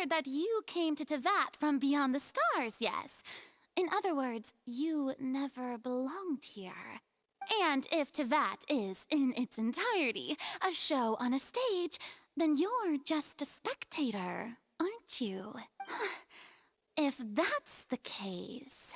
heard that you came to Tevat from beyond the stars, yes? In other words, you never belonged here. And if Tevat is, in its entirety, a show on a stage, then you're just a spectator, aren't you? If that's the case...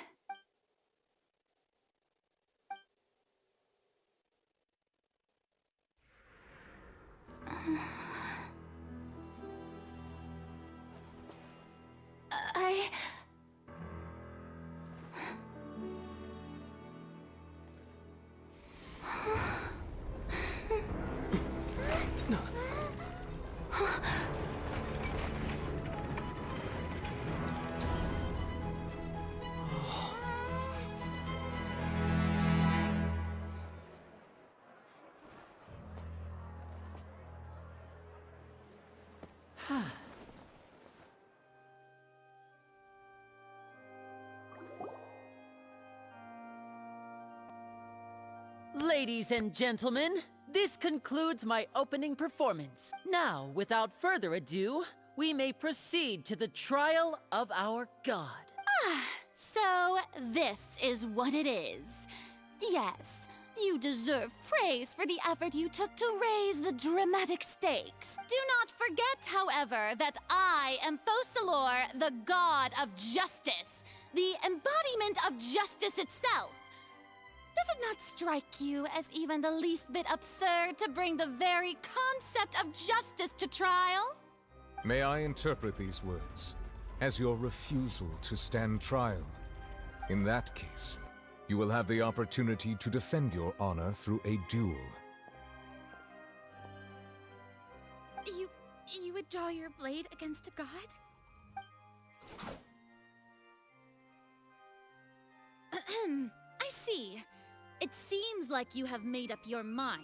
Ladies and gentlemen, this concludes my opening performance. Now, without further ado, we may proceed to the trial of our god. So this is what it is. Yes, you deserve praise for the effort you took to raise the dramatic stakes. Do not forget, however, that I am Focalor, the god of justice, the embodiment of justice itself. Does it not strike you as even the least bit absurd to bring the very concept of justice to trial? May I interpret these words as your refusal to stand trial? In that case, you will have the opportunity to defend your honor through a duel. You would draw your blade against a god? I see. It seems like you have made up your mind.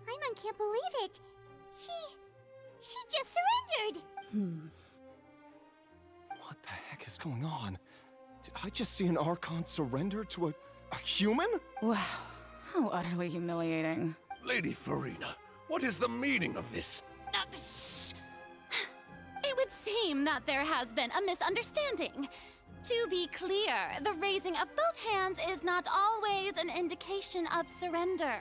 Paimon can't believe it. She just surrendered. What the heck is going on? Did I just see an Archon surrender to a human? Wow, how utterly humiliating. Lady Farina, what is the meaning of this? Shh! It would seem that there has been a misunderstanding. To be clear, the raising of both hands is not always an indication of surrender.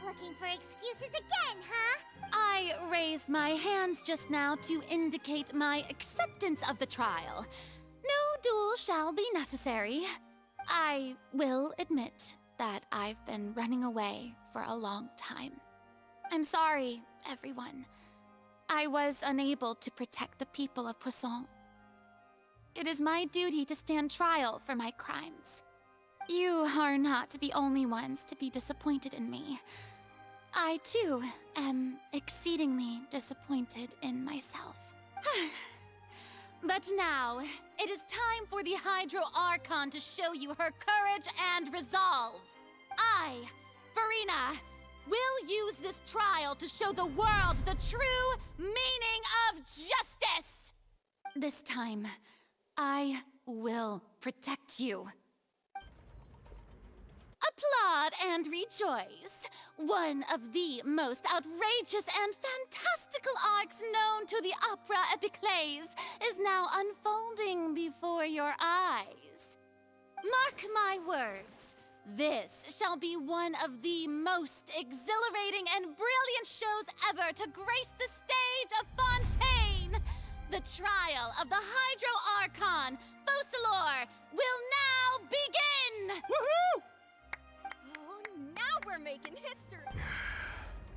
Looking for excuses again, huh? I raised my hands just now to indicate my acceptance of the trial. No duel shall be necessary. I will admit that I've been running away for a long time. I'm sorry, everyone. I was unable to protect the people of Poisson. It is my duty to stand trial for my crimes. You are not the only ones to be disappointed in me. I, too, am exceedingly disappointed in myself. But now, it is time for the Hydro Archon to show you her courage and resolve. I, Farina, will use this trial to show the world the true meaning of justice! This time, I will protect you. Applaud and rejoice! One of the most outrageous and fantastical arcs known to the opera epiclese is now unfolding before your eyes. Mark my words, this shall be one of the most exhilarating and brilliant shows ever to grace the stage of Fontaine! The trial of the Hydro Archon, Focalor, will now begin! Woohoo! Now we're making history!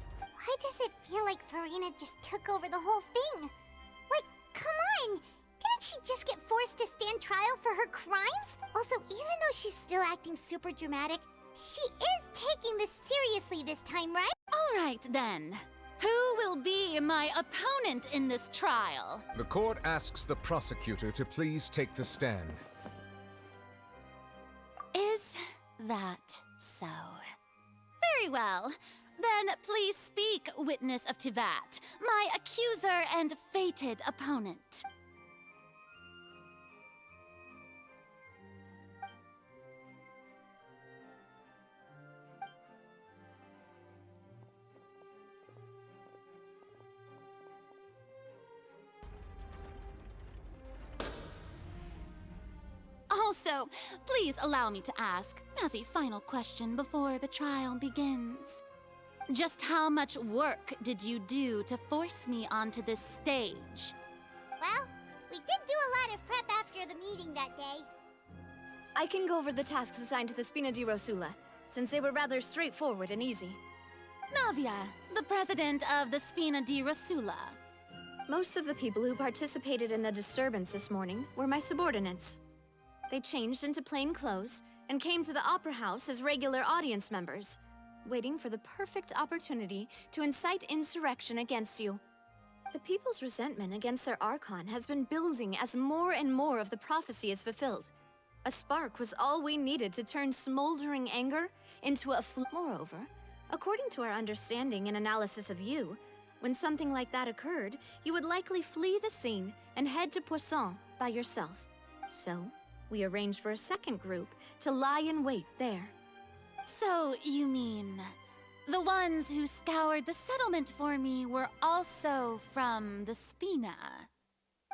Why does it feel like Farina just took over the whole thing? Like, come on! Didn't she just get forced to stand trial for her crimes? Also, even though she's still acting super dramatic, she is taking this seriously this time, right? All right, then. Who will be my opponent in this trial? The court asks the prosecutor to please take the stand. Is that so? Very well. Then please speak, witness of Tevat, my accuser and fated opponent. So, please allow me to ask, as a final question before the trial begins. Just how much work did you do to force me onto this stage? Well, we did do a lot of prep after the meeting that day. I can go over the tasks assigned to the Spina di Rosula, since they were rather straightforward and easy. Navia, the president of the Spina di Rosula. Most of the people who participated in the disturbance this morning were my subordinates. They changed into plain clothes and came to the Opera House as regular audience members, waiting for the perfect opportunity to incite insurrection against you. The people's resentment against their Archon has been building as more and more of the prophecy is fulfilled. A spark was all we needed to turn smoldering anger into a Moreover, according to our understanding and analysis of you, when something like that occurred, you would likely flee the scene and head to Poisson by yourself. So, we arranged for a second group to lie in wait there. So, you mean, the ones who scoured the settlement for me were also from the Spina?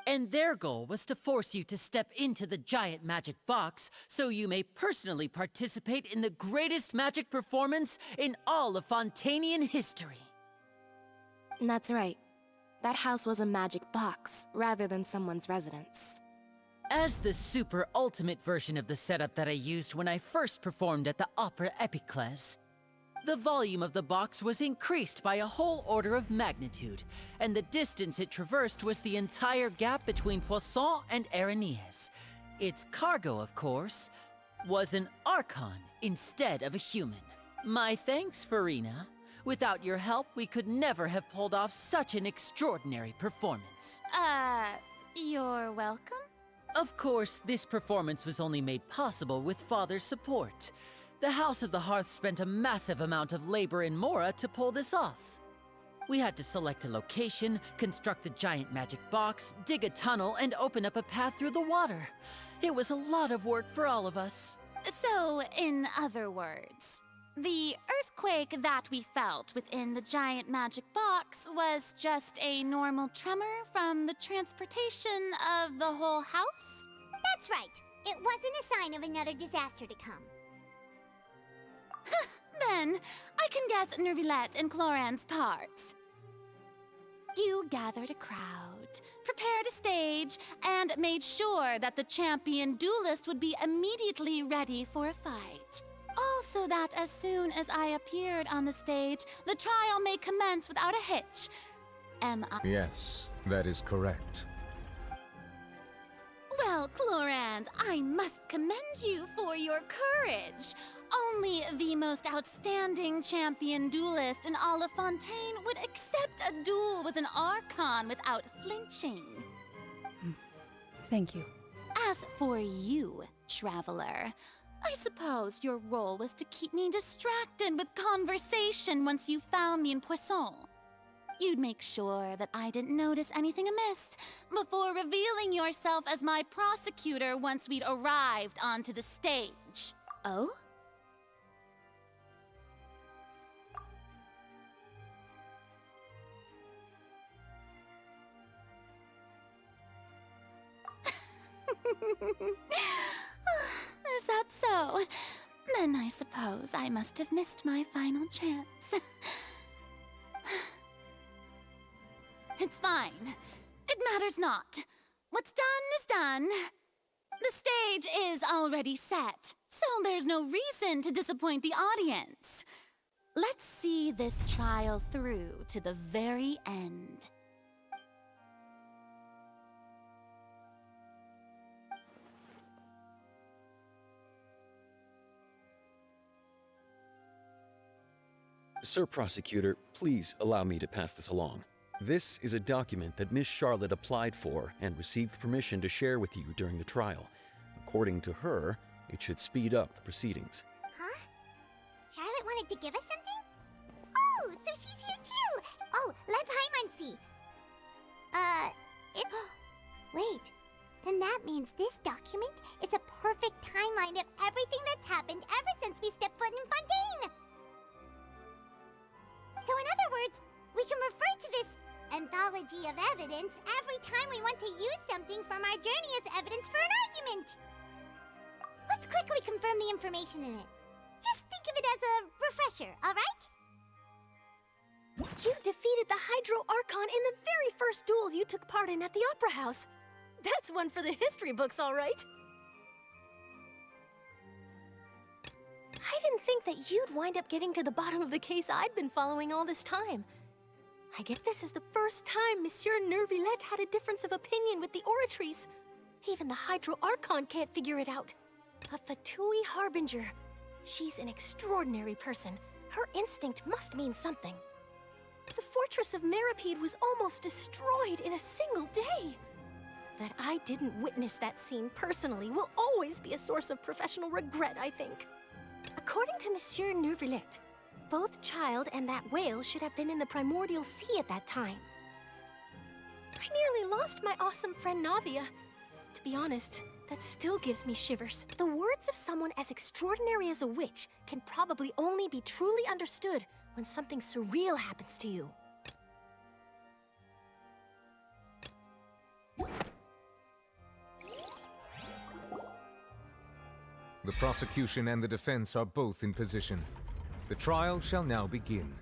And their goal was to force you to step into the giant magic box so you may personally participate in the greatest magic performance in all of Fontainian history. That's right. That house was a magic box, rather than someone's residence. As the super ultimate version of the setup that I used when I first performed at the Opera Epiclese, the volume of the box was increased by a whole order of magnitude, and the distance it traversed was the entire gap between Poisson and Araneas. Its cargo, of course, was an Archon instead of a human. My thanks, Farina. Without your help, we could never have pulled off such an extraordinary performance. You're welcome? Of course, this performance was only made possible with Father's support. The House of the Hearth spent a massive amount of labor in Mora to pull this off. We had to select a location, construct the giant magic box, dig a tunnel, and open up a path through the water. It was a lot of work for all of us. So, in other words, the earthquake that we felt within the giant magic box was just a normal tremor from the transportation of the whole house? That's right. It wasn't a sign of another disaster to come. Then, I can guess Nervilette and Cloran's parts. You gathered a crowd, prepared a stage, and made sure that the champion duelist would be immediately ready for a fight. Also that as soon as I appeared on the stage, the trial may commence without a hitch. Am I? Yes, that is correct. Well, Clorand, I must commend you for your courage. Only the most outstanding champion duelist in all of Fontaine would accept a duel with an Archon without flinching. Thank you. As for you, Traveler, I suppose your role was to keep me distracted with conversation once you found me in Poisson. You'd make sure that I didn't notice anything amiss before revealing yourself as my prosecutor once we'd arrived onto the stage. Oh? Is that so? Then I suppose I must have missed my final chance. It's fine. It matters not. What's done is done. The stage is already set, so there's no reason to disappoint the audience. Let's see this trial through to the very end. Sir Prosecutor, please allow me to pass this along. This is a document that Miss Charlotte applied for and received permission to share with you during the trial. According to her, it should speed up the proceedings. Huh? Charlotte wanted to give us something? Oh, so she's here too! Oh, let Paimon see. Wait, then that means this document is a perfect timeline of everything that's happened ever since we stepped foot in Fontaine! So in other words, we can refer to this anthology of evidence every time we want to use something from our journey as evidence for an argument. understand the information in it. Just think of it as a refresher, alright? You defeated the Hydro Archon in the very first duels you took part in at the Opera House. That's one for the history books, all right. I didn't think that you'd wind up getting to the bottom of the case I'd been following all this time. I get this is the first time Monsieur Neuvillette had a difference of opinion with the Oratrice. Even the Hydro Archon can't figure it out. A Fatui Harbinger. She's an extraordinary person. Her instinct must mean something. The fortress of Meripede was almost destroyed in a single day. That I didn't witness that scene personally will always be a source of professional regret, I think. According to Monsieur Neuvillette, both Childe and that whale should have been in the primordial sea at that time. I nearly lost my awesome friend Navia. To be honest, that still gives me shivers. The words of someone as extraordinary as a witch can probably only be truly understood when something surreal happens to you. The prosecution and the defense are both in position. The trial shall now begin.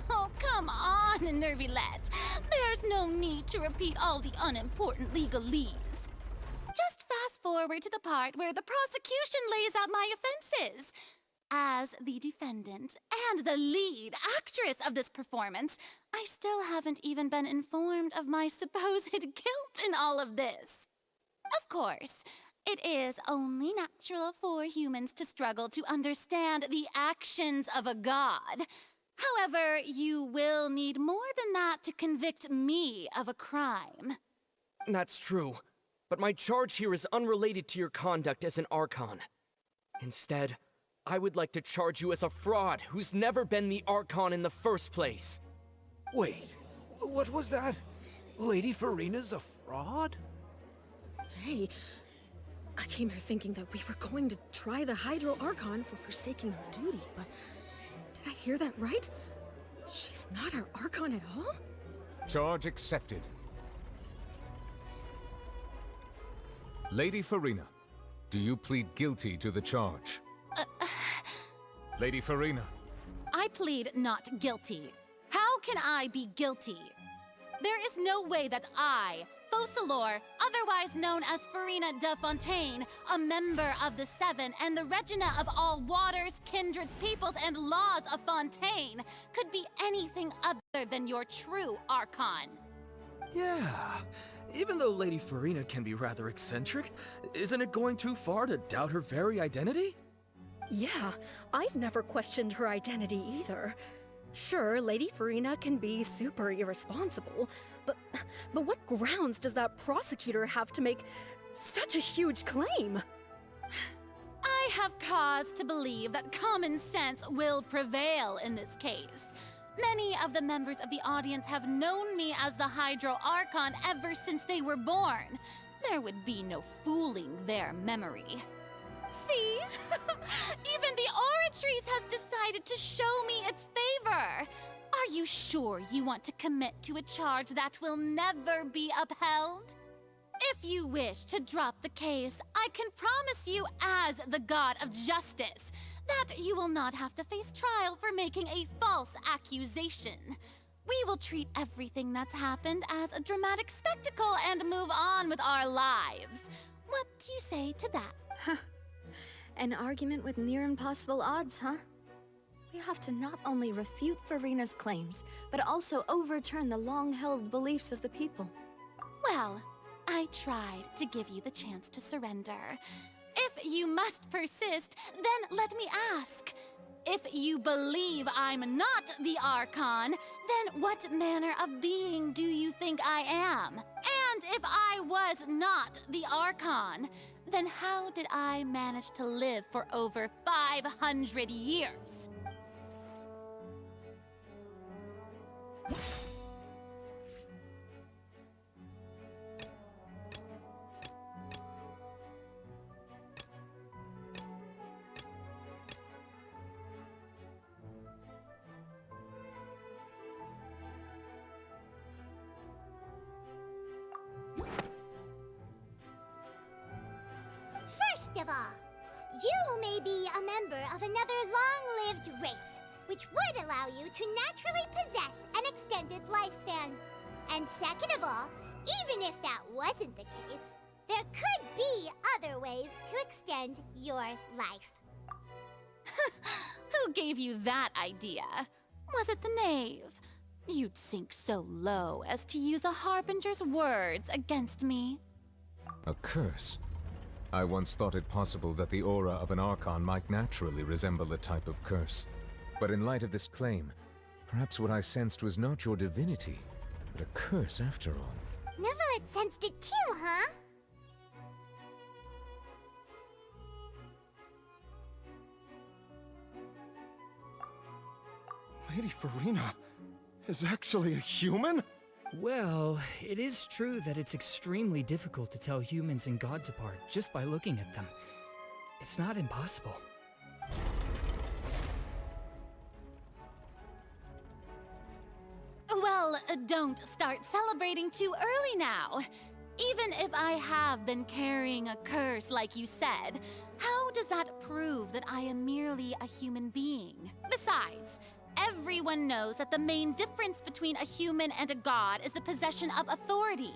Oh, come on, Neuvillette. There's no need to repeat all the unimportant legalese. Just fast forward to the part where the prosecution lays out my offenses. As the defendant and the lead actress of this performance, I still haven't even been informed of my supposed guilt in all of this. Of course, it is only natural for humans to struggle to understand the actions of a god. However, you will need more than that to convict me of a crime. That's true, but my charge here is unrelated to your conduct as an Archon. Instead, I would like to charge you as a fraud who's never been the Archon in the first place. Wait, what was that? Lady Farina's a fraud? Hey, I came here thinking that we were going to try the Hydro Archon for forsaking her duty, but did I hear that right? She's not our Archon at all? Charge accepted. Lady Farina, do you plead guilty to the charge? Lady Farina. I plead not guilty. How can I be guilty? There is no way that I, Focalor, otherwise known as Farina de Fontaine, a member of the Seven and the Regina of all waters, kindreds, peoples, and laws of Fontaine, could be anything other than your true Archon. Yeah, even though Lady Farina can be rather eccentric, isn't it going too far to doubt her very identity? Yeah, I've never questioned her identity either. Sure, Lady Farina can be super irresponsible, but what grounds does that prosecutor have to make such a huge claim? I have cause to believe that common sense will prevail in this case. Many of the members of the audience have known me as the Hydro Archon ever since they were born. There would be no fooling their memory. See? Even the Oratrice has decided to show me its favor. Are you sure you want to commit to a charge that will never be upheld? If you wish to drop the case, I can promise you as the god of justice that you will not have to face trial for making a false accusation. We will treat everything that's happened as a dramatic spectacle and move on with our lives. What do you say to that? An argument with near impossible odds, huh? We have to not only refute Farina's claims, but also overturn the long-held beliefs of the people. Well, I tried to give you the chance to surrender. If you must persist, then let me ask. If you believe I'm not the Archon, then what manner of being do you think I am? And if I was not the Archon, then how did I manage to live for over 500 years? First of all, You may be a member of another long-lived race, which would allow you to naturally possess an extended lifespan. And second of all, even if that wasn't the case, there could be other ways to extend your life. Who gave you that idea? Was it the knave? You'd sink so low as to use a harbinger's words against me. A curse? I once thought it possible that the aura of an Archon might naturally resemble a type of curse. But in light of this claim, perhaps what I sensed was not your divinity, but a curse after all. Neverlet sensed it too, huh? Lady Farina is actually a human? Well, it is true that it's extremely difficult to tell humans and gods apart just by looking at them. It's not impossible. Well, don't start celebrating too early now. Even if I have been carrying a curse like you said, how does that prove that I am merely a human being? Besides, everyone knows that the main difference between a human and a god is the possession of authority.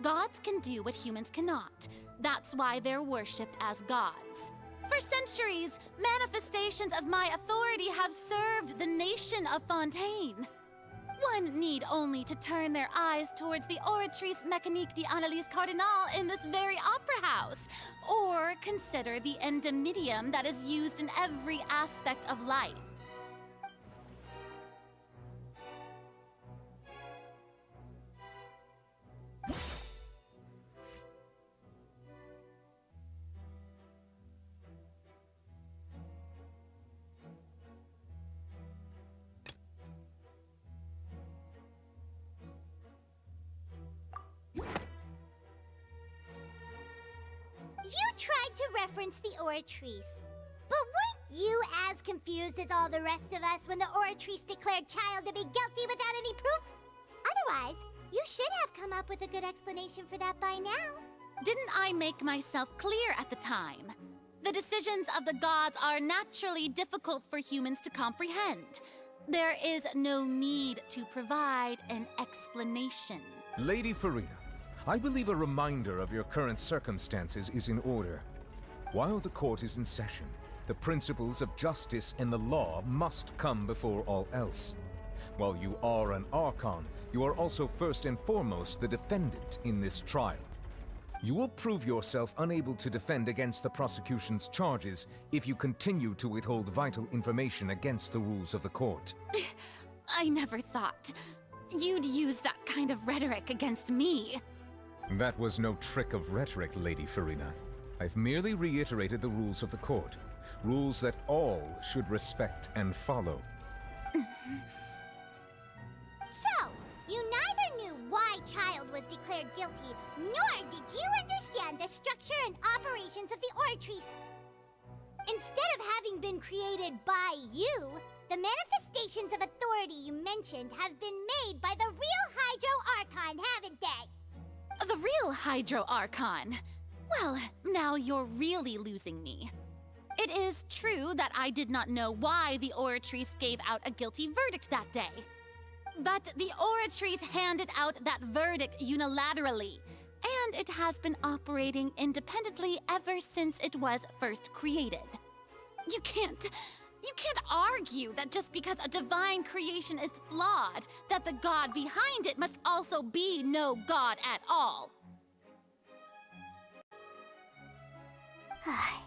Gods can do what humans cannot. That's why they're worshipped as gods. For centuries, manifestations of my authority have served the nation of Fontaine. One need only to turn their eyes towards the Oratrice Mécanique d'Analyse Cardinal in this very opera house, or consider the endemitium that is used in every aspect of life. You tried to reference the Oratrice. But weren't you as confused as all the rest of us when the Oratrice declared Childe to be guilty without any proof? Otherwise, you should have come up with a good explanation for that by now. Didn't I make myself clear at the time? The decisions of the gods are naturally difficult for humans to comprehend. There is no need to provide an explanation. Lady Farina, I believe a reminder of your current circumstances is in order. While the court is in session, the principles of justice and the law must come before all else. While you are an Archon, you are also first and foremost the defendant in this trial. You will prove yourself unable to defend against the prosecution's charges if you continue to withhold vital information against the rules of the court. I never thought you'd use that kind of rhetoric against me. That was no trick of rhetoric, Lady Farina. I've merely reiterated the rules of the court. Rules that all should respect and follow. So, you neither knew why Childe was declared guilty, nor did you understand the structure and operations of the Oratrice. Instead of having been created by you, the manifestations of authority you mentioned have been made by the real Hydro Archon, haven't they? The real Hydro Archon? Well, now you're really losing me. It is true that I did not know why the Oratrice gave out a guilty verdict that day. But the Oratrice handed out that verdict unilaterally, and it has been operating independently ever since it was first created. You can't argue that just because a divine creation is flawed, that the god behind it must also be no god at all.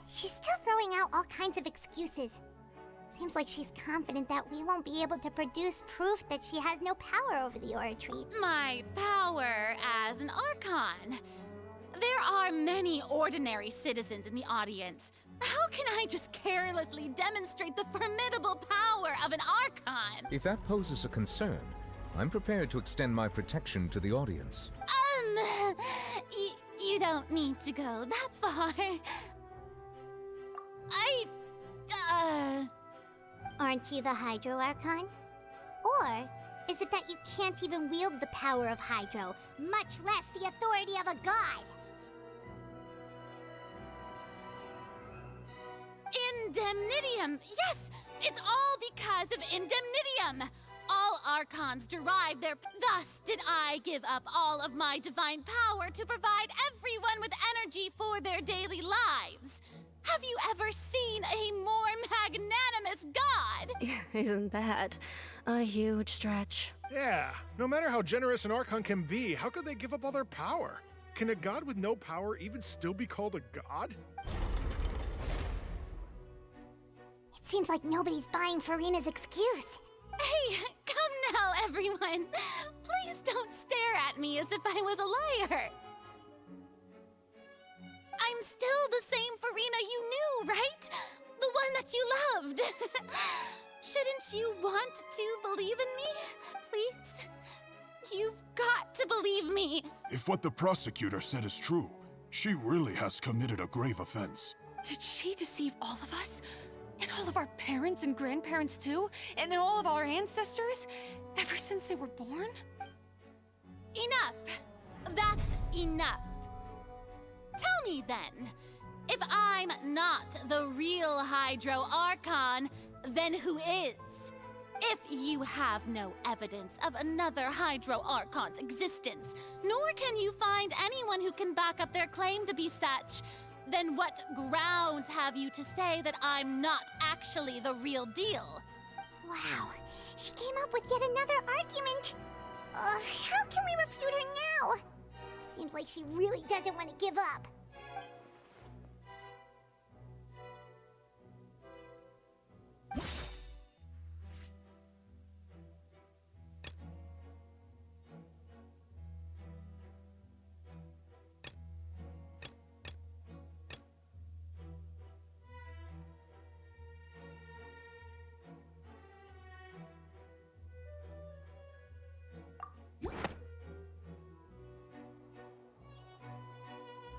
She's still throwing out all kinds of excuses. Seems like she's confident that we won't be able to produce proof that she has no power over the Oratrice. My power as an Archon. There are many ordinary citizens in the audience. How can I just carelessly demonstrate the formidable power of an Archon? If that poses a concern, I'm prepared to extend my protection to the audience. You don't need to go that far. Aren't you the Hydro Archon? Or is it that you can't even wield the power of Hydro, much less the authority of a god? Indemnitium! Yes! It's all because of Indemnitium! All Archons derive their... Thus did I give up all of my divine power to provide everyone with energy for their daily lives. Have you ever seen a more magnanimous god? Isn't that a huge stretch? Yeah, no matter how generous an Archon can be, how could they give up all their power? Can a god with no power even still be called a god? It seems like nobody's buying Farina's excuse. Hey, come now, everyone. Please don't stare at me as if I was a liar. I'm still the same Farina you knew, right? The one that you loved. Shouldn't you want to believe in me? Please? You've got to believe me. If what the prosecutor said is true, she really has committed a grave offense. Did she deceive all of us? And all of our parents and grandparents too? And then all of our ancestors? Ever since they were born? Enough. That's enough. Tell me then, if I'm not the real Hydro Archon, then who is? If you have no evidence of another Hydro Archon's existence, nor can you find anyone who can back up their claim to be such, then what grounds have you to say that I'm not actually the real deal? Wow, she came up with yet another argument. How can we refute her now? Seems like she really doesn't want to give up.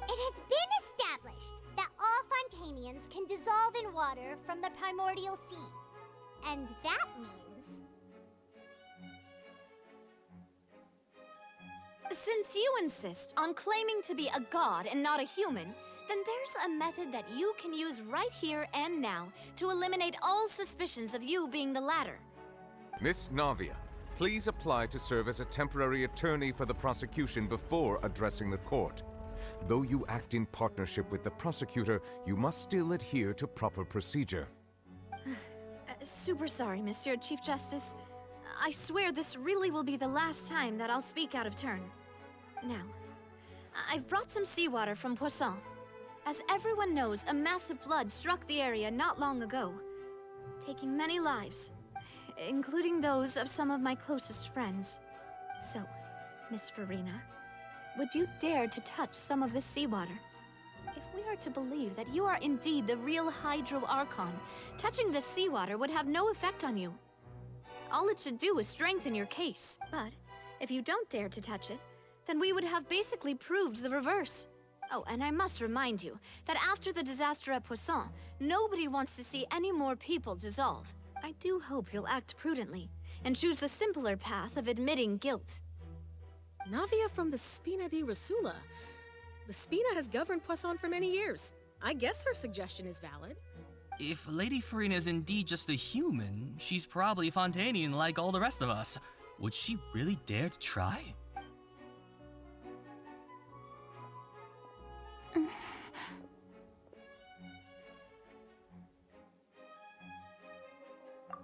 It has been established that all Fontainians can dissolve in water from the primordial sea. And that means... Since you insist on claiming to be a god and not a human, then there's a method that you can use right here and now to eliminate all suspicions of you being the latter. Miss Navia, please apply to serve as a temporary attorney for the prosecution before addressing the court. Though you act in partnership with the prosecutor, you must still adhere to proper procedure. Super sorry, Monsieur Chief Justice. I swear this really will be the last time that I'll speak out of turn. Now, I've brought some seawater from Poisson. As everyone knows, a massive flood struck the area not long ago, taking many lives, including those of some of my closest friends. So, Miss Farina, would you dare to touch some of this seawater? If we are to believe that you are indeed the real Hydro Archon, touching this seawater would have no effect on you. All it should do is strengthen your case. But if you don't dare to touch it, then we would have basically proved the reverse. Oh, and I must remind you that after the disaster at Poisson, nobody wants to see any more people dissolve. I do hope you'll act prudently and choose the simpler path of admitting guilt. Navia from the Spina di Rasula. The Spina has governed Poisson for many years. I guess her suggestion is valid. If Lady Farina is indeed just a human, she's probably Fontainian like all the rest of us. Would she really dare to try?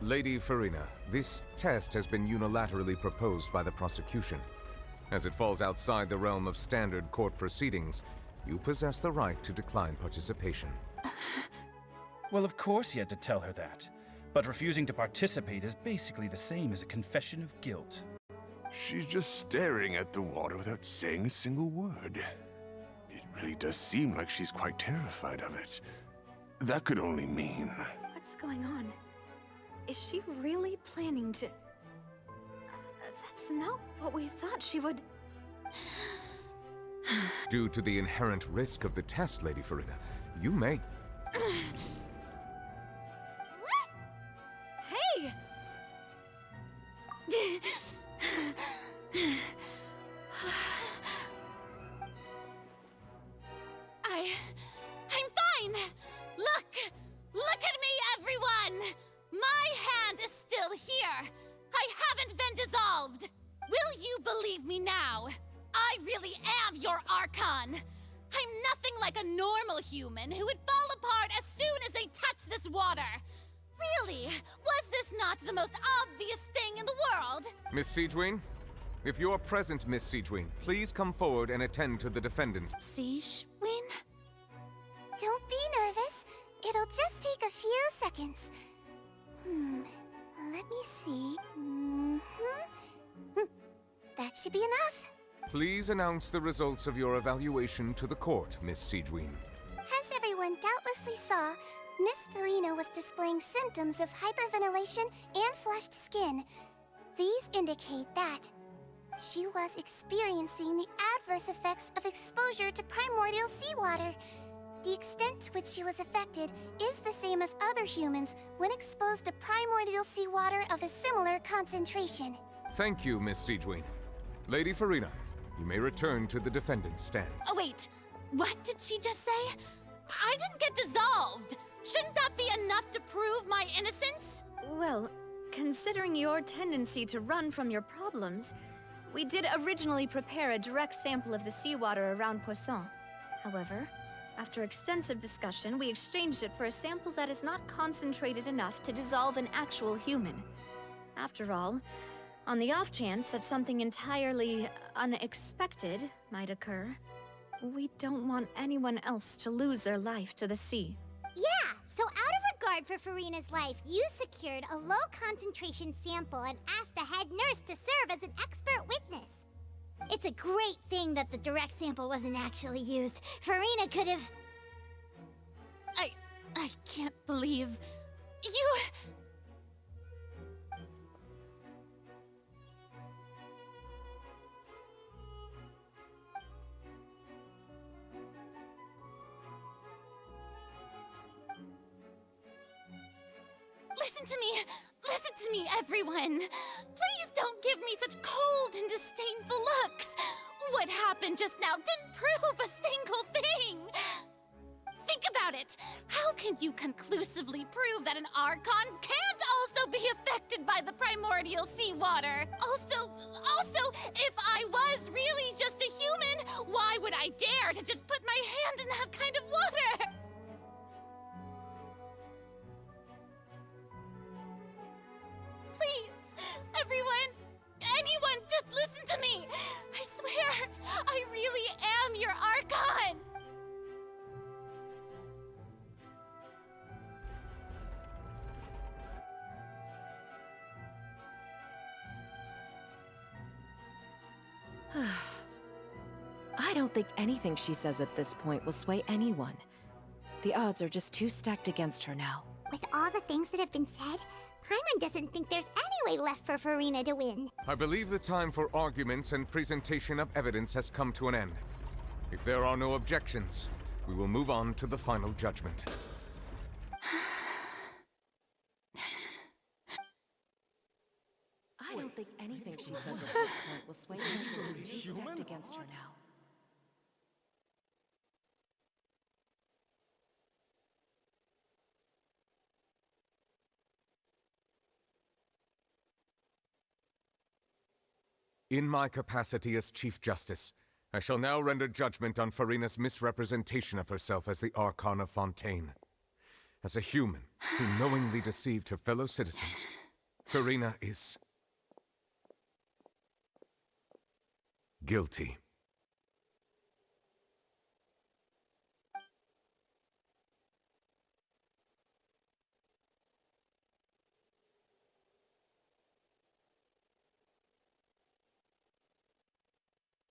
Lady Farina, this test has been unilaterally proposed by the prosecution. As it falls outside the realm of standard court proceedings, you possess the right to decline participation. Well, of course he had to tell her that. But refusing to participate is basically the same as a confession of guilt. She's just staring at the water without saying a single word. It really does seem like she's quite terrified of it. That could only mean... What's going on? Is she really planning to... That's not what we thought she would... Due to the inherent risk of the test, Lady Farina, you may... Hey! I'm fine! Look! Look at me! My hand is still here! I haven't been dissolved! Will you believe me now? I really am your Archon! I'm nothing like a normal human who would fall apart as soon as they touch this water! Really? Was this not the most obvious thing in the world? Miss Siegewien? If you are present, Miss Siegewien, please come forward and attend to the defendant. Siegewien? Don't be nervous. It'll just take a few seconds. Let me see. That should be enough. Please announce the results of your evaluation to the court, Miss Siegewien. As everyone doubtlessly saw, Miss Farina was displaying symptoms of hyperventilation and flushed skin. These indicate that she was experiencing the adverse effects of exposure to primordial seawater. The extent to which she was affected is the same as other humans when exposed to primordial seawater of a similar concentration. Thank you, Miss Siegewien. Lady Farina, you may return to the defendant's stand. Oh wait, what did she just say? I didn't get dissolved! Shouldn't that be enough to prove my innocence? Well, considering your tendency to run from your problems, we did originally prepare a direct sample of the seawater around Poisson. However, after extensive discussion, we exchanged it for a sample that is not concentrated enough to dissolve an actual human. After all, on the off chance that something entirely unexpected might occur, we don't want anyone else to lose their life to the sea. Yeah, so out of regard for Farina's life, you secured a low-concentration sample and asked the head nurse to serve as an expert witness. It's a great thing that the direct sample wasn't actually used. Farina could have... I can't believe... you... Listen to me, everyone! Please don't give me such cold and disdainful looks! What happened just now didn't prove a single thing! Think about it! How can you conclusively prove that an Archon can't also be affected by the primordial seawater? Also, if I was really just a human, why would I dare to just put my hand in that kind of water? Please, everyone, anyone, just listen to me! I swear, I really am your Archon! I don't think anything she says at this point will sway anyone. The odds are just too stacked against her now. With all the things that have been said, Paimon doesn't think there's any way left for Farina to win. I believe the time for arguments and presentation of evidence has come to an end. If there are no objections, we will move on to the final judgment. I don't think anything she says at this point will sway anyone. She's too stacked against her now. In my capacity as Chief Justice, I shall now render judgment on Farina's misrepresentation of herself as the Archon of Fontaine. As a human who knowingly deceived her fellow citizens, Farina is... guilty.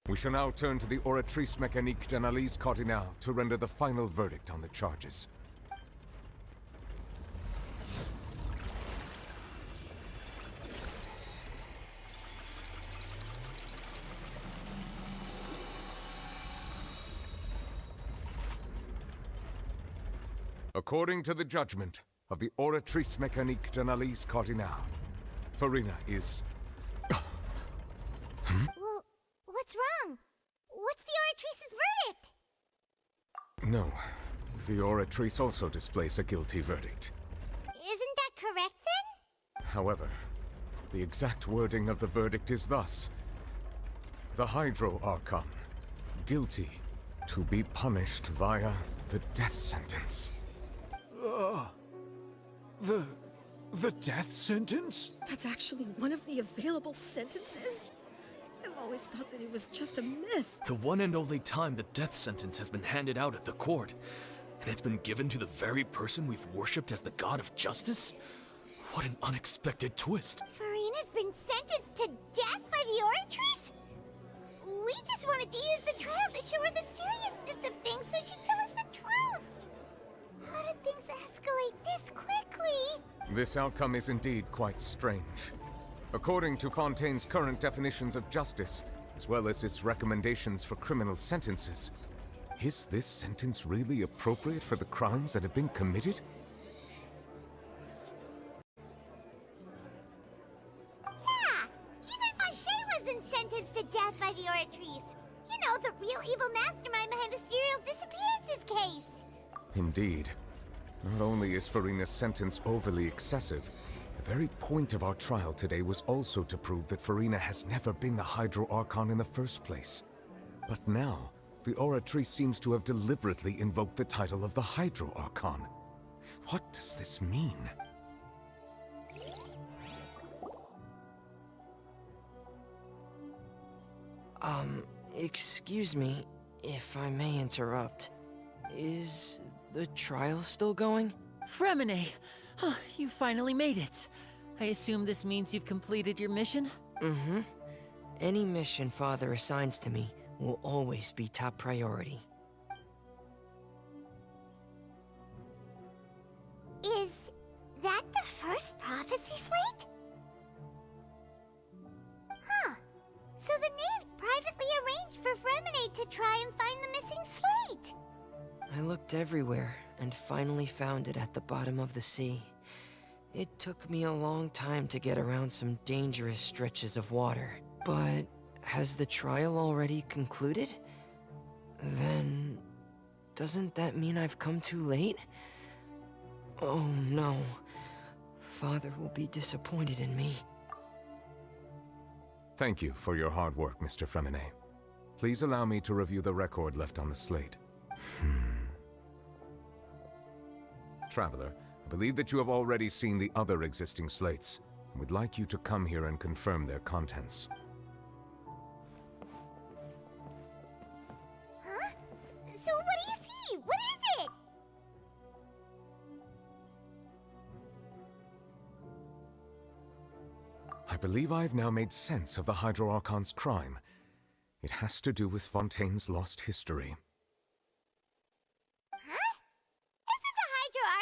We shall now turn to the Oratrice Mécanique d'Analyse Cardinale to render the final verdict on the charges. According to the judgment of the Oratrice Mécanique d'Analyse Cardinale, Farina is... Well, what's wrong? What's the Oratrice's verdict? No. The Oratrice also displays a guilty verdict. Isn't that correct then? However, the exact wording of the verdict is thus. The Hydro Archon, guilty, to be punished via the death sentence. The death sentence? That's actually one of the available sentences? I've always thought that it was just a myth. The one and only time the death sentence has been handed out at the court, and it's been given to the very person we've worshipped as the god of justice? What an unexpected twist. Furina's been sentenced to death by the Oratrice? We just wanted to use the trial to show her the seriousness of things so she'd tell us the truth. How did things escalate this quickly? This outcome is indeed quite strange. According to Fontaine's current definitions of justice, as well as its recommendations for criminal sentences, is this sentence really appropriate for the crimes that have been committed? Yeah! Even Fauché wasn't sentenced to death by the Oratrice. You know, the real evil mastermind behind the serial disappearances case. Indeed. Not only is Furina's sentence overly excessive, the very point of our trial today was also to prove that Furina has never been the Hydro Archon in the first place. But now, the Oratrice seems to have deliberately invoked the title of the Hydro Archon. What does this mean? Excuse me, if I may interrupt. Is the trial still going? Fremine! You finally made it. I assume this means you've completed your mission? Mm-hmm. Any mission Father assigns to me will always be top priority. Is that the first prophecy slate? Huh. So the knave privately arranged for Fremine to try and find the missing slate. I looked everywhere and finally found it at the bottom of the sea. It took me a long time to get around some dangerous stretches of water. But has the trial already concluded? Then doesn't that mean I've come too late? Oh no. Father will be disappointed in me. Thank you for your hard work, Mr. Fremine. Please allow me to review the record left on the slate. Traveler, I believe that you have already seen the other existing slates, and would like you to come here and confirm their contents. Huh? So what do you see? What is it? I believe I have now made sense of the Hydro Archon's crime. It has to do with Fontaine's lost history.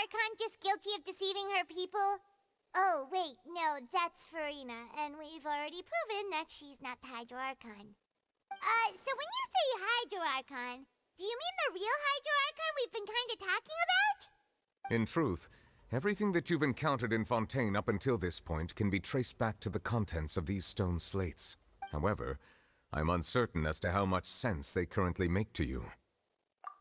Archon just guilty of deceiving her people? Oh, wait, no, that's Furina, and we've already proven that she's not the Hydro Archon. So when you say Hydro Archon, do you mean the real Hydro Archon we've been kinda talking about? In truth, everything that you've encountered in Fontaine up until this point can be traced back to the contents of these stone slates. However, I'm uncertain as to how much sense they currently make to you.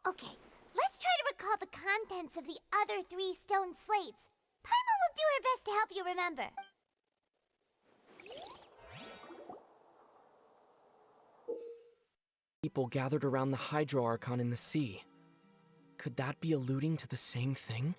Okay. Let's try to recall the contents of the other 3 stone slates. Paimon will do her best to help you remember. People gathered around the Hydro Archon in the sea. Could that be alluding to the same thing?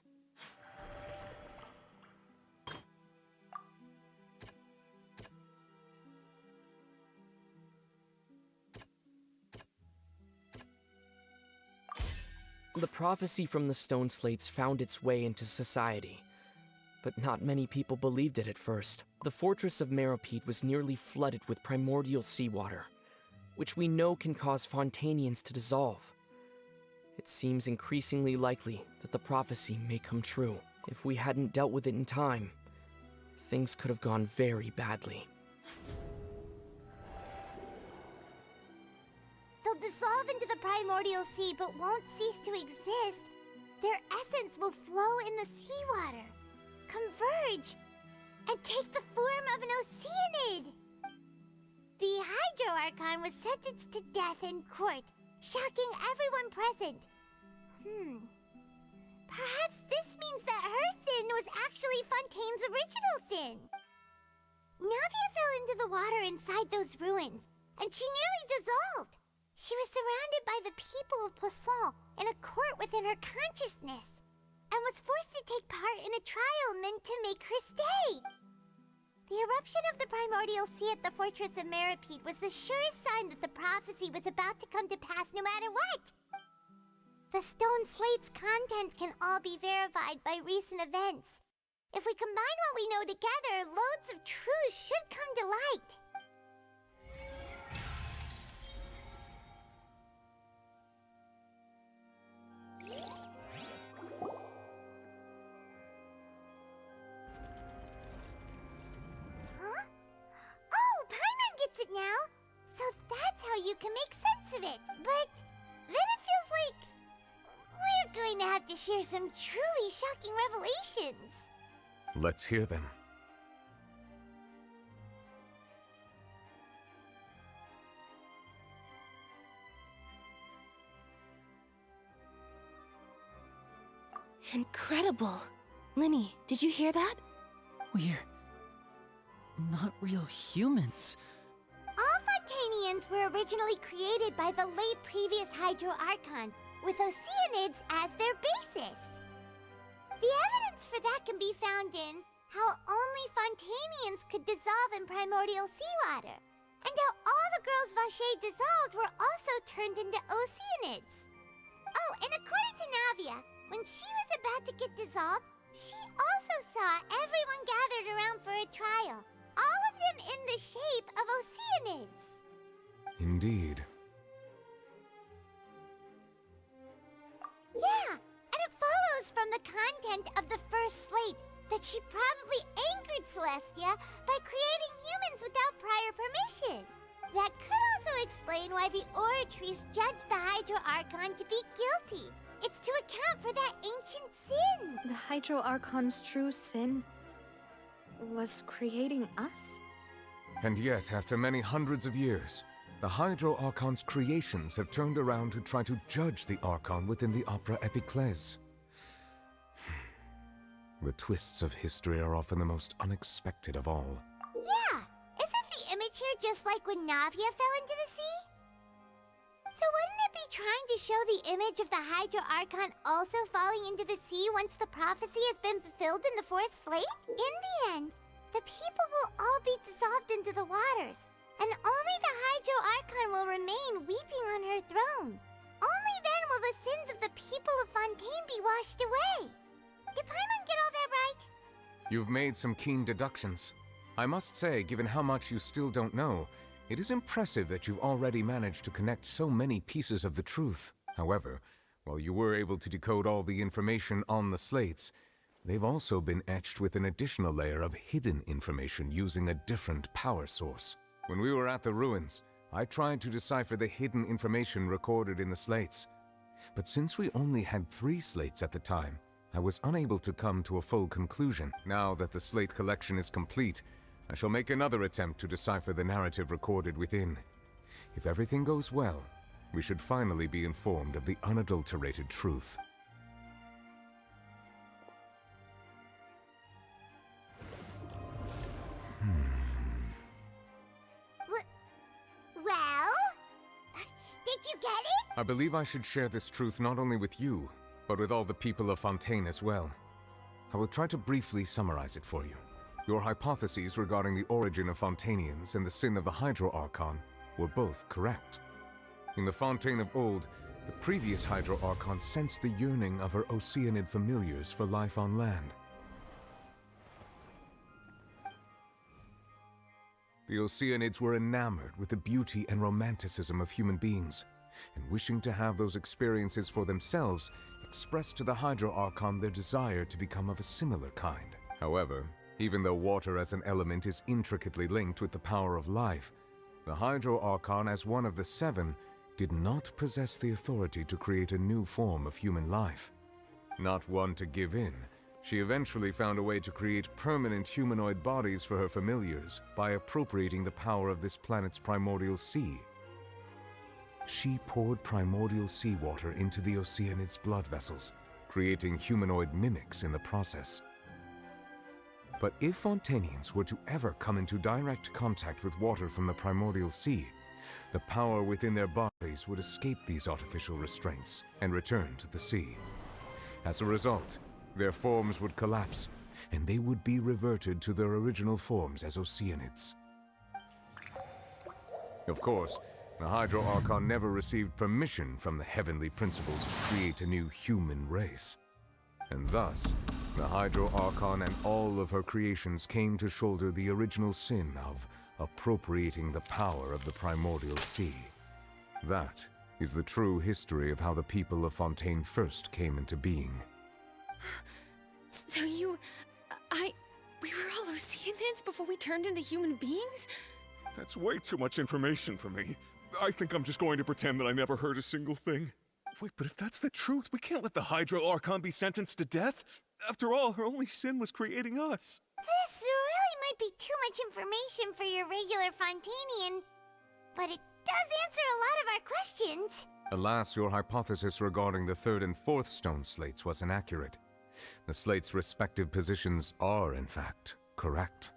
The prophecy from the stone slates found its way into society, but not many people believed it at first. The fortress of Meropide was nearly flooded with primordial seawater, which we know can cause Fontainians to dissolve. It seems increasingly likely that the prophecy may come true. If we hadn't dealt with it in time, things could have gone very badly. They'll dissolve into the primordial sea but won't cease to exist. Their essence will flow in the seawater, converge, and take the form of an oceanid. The Hydro Archon was sentenced to death in court, shocking everyone present. Perhaps this means that her sin was actually Fontaine's original sin. into the water inside those ruins, and she nearly dissolved. She was surrounded by the people of Poisson in a court within her consciousness, and was forced to take part in a trial meant to make her stay. The eruption of the primordial sea at the fortress of Meripede was the surest sign that the prophecy was about to come to pass no matter what. The stone slate's contents can all be verified by recent events. If we combine what we know together, loads of truths should come to light. Huh? Oh, Paimon gets it now! So that's how you can make sense of it. But then it feels like we're going to have to share some truly shocking revelations. Let's hear them. Incredible. Lyney, did you hear that? We're not real humans. All Fontainians were originally created by the late previous Hydro Archon, with Oceanids as their basis. The evidence for that can be found in how only Fontainians could dissolve in primordial seawater, and how all the girls Vacher dissolved were also turned into Oceanids. Oh, and according to Navia, when she was about to get dissolved, she also saw everyone gathered around for a trial, all of them in the shape of Oceanids. Indeed. Yeah, and it follows from the content of the first slate that she probably angered Celestia by creating humans without prior permission. That could also explain why the Oratrice judged the Hydro Archon to be guilty. It's to account for that ancient sin. The Hydro Archon's true sin was creating us? And yet, after many hundreds of years, the Hydro Archon's creations have turned around to try to judge the Archon within the Opera Epiclese. The twists of history are often the most unexpected of all. Yeah, isn't the image here just like when Navia fell into the sea? So wouldn't it be trying to show the image of the Hydro Archon also falling into the sea once the prophecy has been fulfilled in the fourth slate? In the end, the people will all be dissolved into the waters, and only the Hydro Archon will remain weeping on her throne. Only then will the sins of the people of Fontaine be washed away. Did Paimon get all that right? You've made some keen deductions. I must say, given how much you still don't know, it is impressive that you've already managed to connect so many pieces of the truth. However, while you were able to decode all the information on the slates, they've also been etched with an additional layer of hidden information using a different power source. When we were at the ruins, I tried to decipher the hidden information recorded in the slates. But since we only had 3 slates at the time, I was unable to come to a full conclusion. Now that the slate collection is complete, I shall make another attempt to decipher the narrative recorded within. If everything goes well, we should finally be informed of the unadulterated truth. Well? Did you get it? I believe I should share this truth not only with you, but with all the people of Fontaine as well. I will try to briefly summarize it for you. Your hypotheses regarding the origin of Fontainians and the sin of the Hydro Archon were both correct. In the Fontaine of old, the previous Hydro Archon sensed the yearning of her Oceanid familiars for life on land. The Oceanids were enamored with the beauty and romanticism of human beings, and wishing to have those experiences for themselves, expressed to the Hydro Archon their desire to become of a similar kind. However, even though water as an element is intricately linked with the power of life, the Hydro Archon, as one of the 7, did not possess the authority to create a new form of human life. Not one to give in, she eventually found a way to create permanent humanoid bodies for her familiars by appropriating the power of this planet's primordial sea. She poured primordial seawater into the Oceanids' blood vessels, creating humanoid mimics in the process. But if Fontainians were to ever come into direct contact with water from the primordial sea, the power within their bodies would escape these artificial restraints and return to the sea. As a result, their forms would collapse, and they would be reverted to their original forms as Oceanids. Of course, the Hydro Archon never received permission from the heavenly principles to create a new human race. And thus, the Hydro Archon and all of her creations came to shoulder the original sin of appropriating the power of the primordial sea. That is the true history of how the people of Fontaine first came into being. So we were all Oceanids before we turned into human beings? That's way too much information for me. I think I'm just going to pretend that I never heard a single thing. Wait, but if that's the truth, we can't let the Hydro Archon be sentenced to death. After all, her only sin was creating us. This really might be too much information for your regular Fontainian, but it does answer a lot of our questions. Alas, your hypothesis regarding the third and fourth stone slates was inaccurate. The slates' respective positions are, in fact, correct.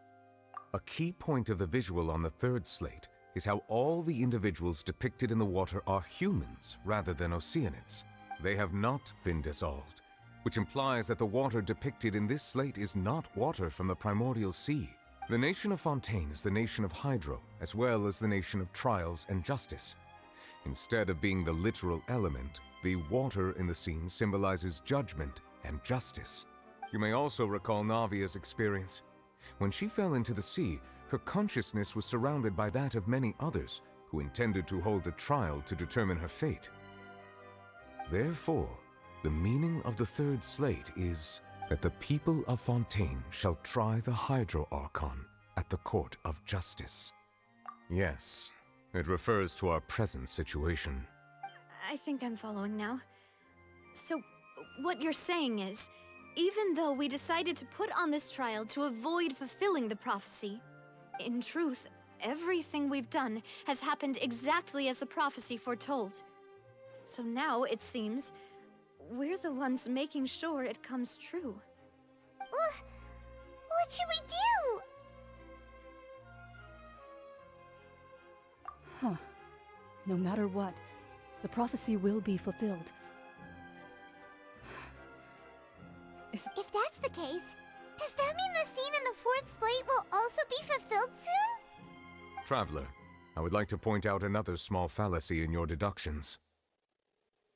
A key point of the visual on the third slate is how all the individuals depicted in the water are humans rather than Oceanids. They have not been dissolved, which implies that the water depicted in this slate is not water from the primordial sea. The nation of Fontaine is the nation of Hydro, as well as the nation of trials and justice. Instead of being the literal element, the water in the scene symbolizes judgment and justice. You may also recall Navia's experience. When she fell into the sea, her consciousness was surrounded by that of many others who intended to hold a trial to determine her fate. Therefore, the meaning of the third slate is that the people of Fontaine shall try the Hydro Archon at the court of justice. Yes, it refers to our present situation. I think I'm following now. So, what you're saying is, even though we decided to put on this trial to avoid fulfilling the prophecy, in truth, everything we've done has happened exactly as the prophecy foretold. So now, it seems, we're the ones making sure it comes true. What should we do? Huh. No matter what, the prophecy will be fulfilled. If that's the case, does that mean the scene in the fourth slate will also be fulfilled soon? Traveler, I would like to point out another small fallacy in your deductions.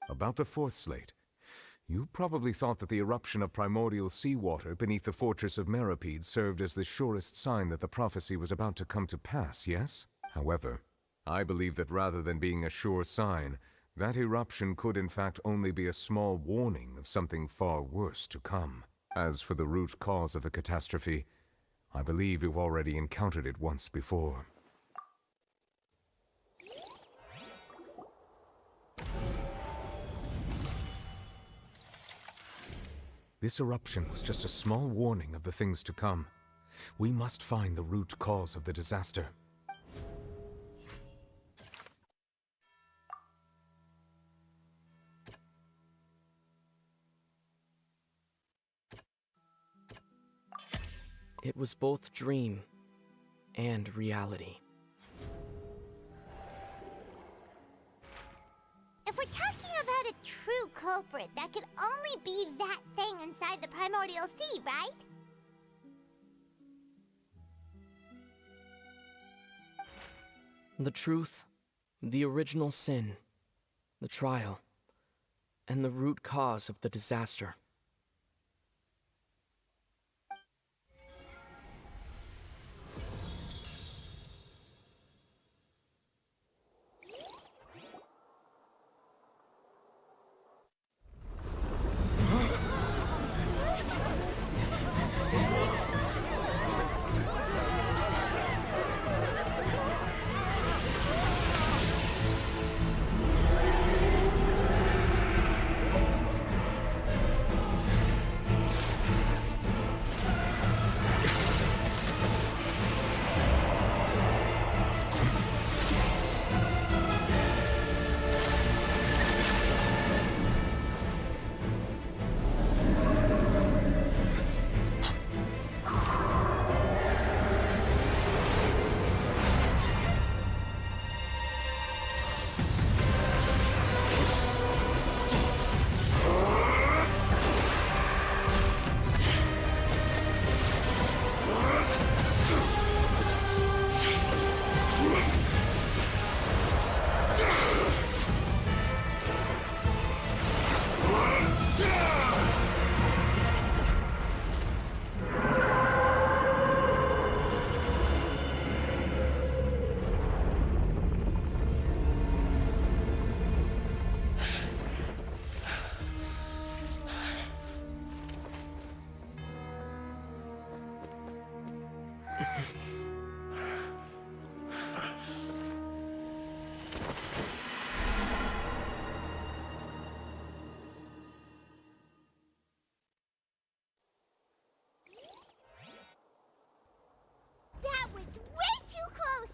About the fourth slate, you probably thought that the eruption of primordial seawater beneath the fortress of Meripede served as the surest sign that the prophecy was about to come to pass, yes? However, I believe that rather than being a sure sign, that eruption could in fact only be a small warning of something far worse to come. As for the root cause of the catastrophe, I believe you've already encountered it once before. This eruption was just a small warning of the things to come. We must find the root cause of the disaster. It was both dream and reality. If we're talking about a true culprit, that could only be that thing inside the primordial sea, right? The truth, the original sin, the trial, and the root cause of the disaster. That was way too close!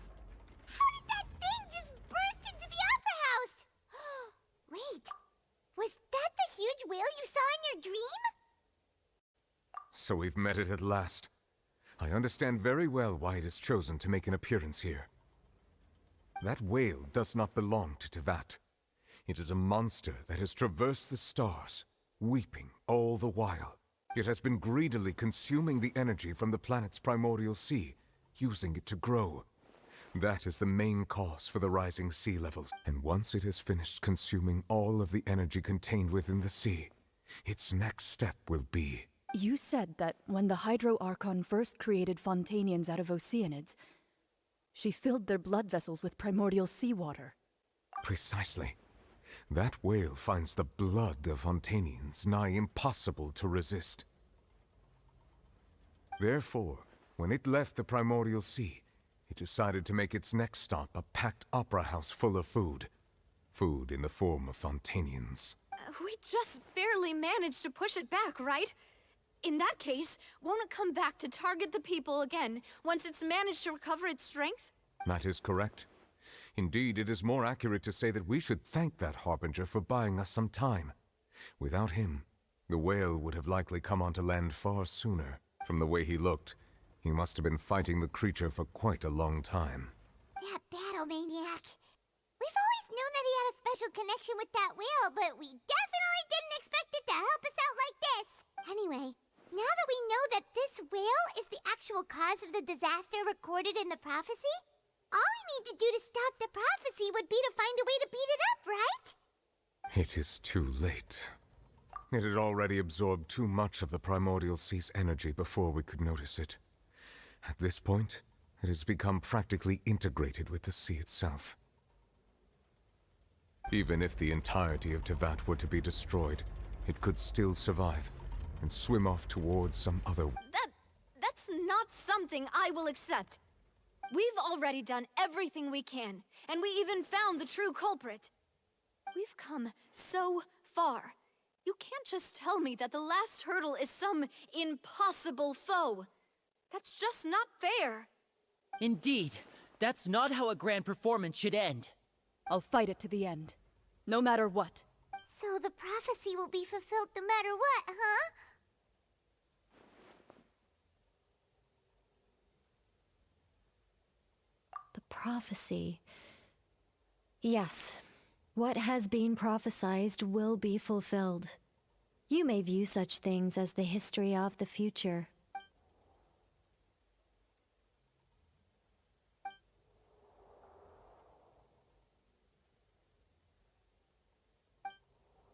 How did that thing just burst into the Opera House? Wait, was that the huge whale you saw in your dream? So we've met it at last. I understand very well why it has chosen to make an appearance here. That whale does not belong to Teyvat. It is a monster that has traversed the stars, weeping all the while. It has been greedily consuming the energy from the planet's primordial sea, using it to grow. That is the main cause for the rising sea levels. And once it has finished consuming all of the energy contained within the sea, its next step will be... You said that when the Hydro Archon first created Fontainians out of Oceanids, she filled their blood vessels with primordial seawater. Precisely. That whale finds the blood of Fontainians nigh impossible to resist. Therefore, when it left the primordial sea, it decided to make its next stop a packed opera house full of food. Food in the form of Fontainians. We just barely managed to push it back, right? In that case, won't it come back to target the people again once it's managed to recover its strength? That is correct. Indeed, it is more accurate to say that we should thank that Harbinger for buying us some time. Without him, the whale would have likely come onto land far sooner. From the way he looked, he must have been fighting the creature for quite a long time. That battle maniac. We've always known that he had a special connection with that whale, but we definitely didn't expect it to help us out like this. Anyway, now that we know that this whale is the actual cause of the disaster recorded in the prophecy, all we need to do to stop the prophecy would be to find a way to beat it up, right? It is too late. It had already absorbed too much of the primordial sea's energy before we could notice it. At this point, it has become practically integrated with the sea itself. Even if the entirety of Teyvat were to be destroyed, it could still survive and swim off towards some other... That's not something I will accept. We've already done everything we can, and we even found the true culprit. We've come so far. You can't just tell me that the last hurdle is some impossible foe. That's just not fair. Indeed, that's not how a grand performance should end. I'll fight it to the end, no matter what. So the prophecy will be fulfilled no matter what, huh? The prophecy. Yes, what has been prophesied will be fulfilled. You may view such things as the history of the future.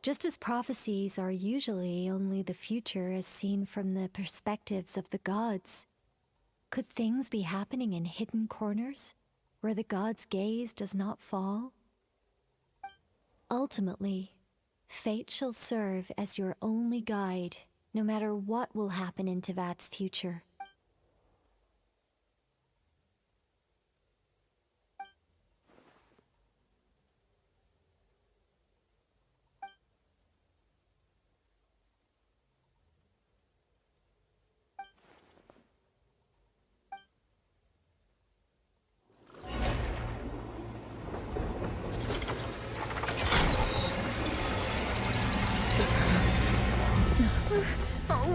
Just as prophecies are usually only the future as seen from the perspectives of the gods, could things be happening in hidden corners, where the gods' gaze does not fall? Ultimately, fate shall serve as your only guide, no matter what will happen in Teyvat's future.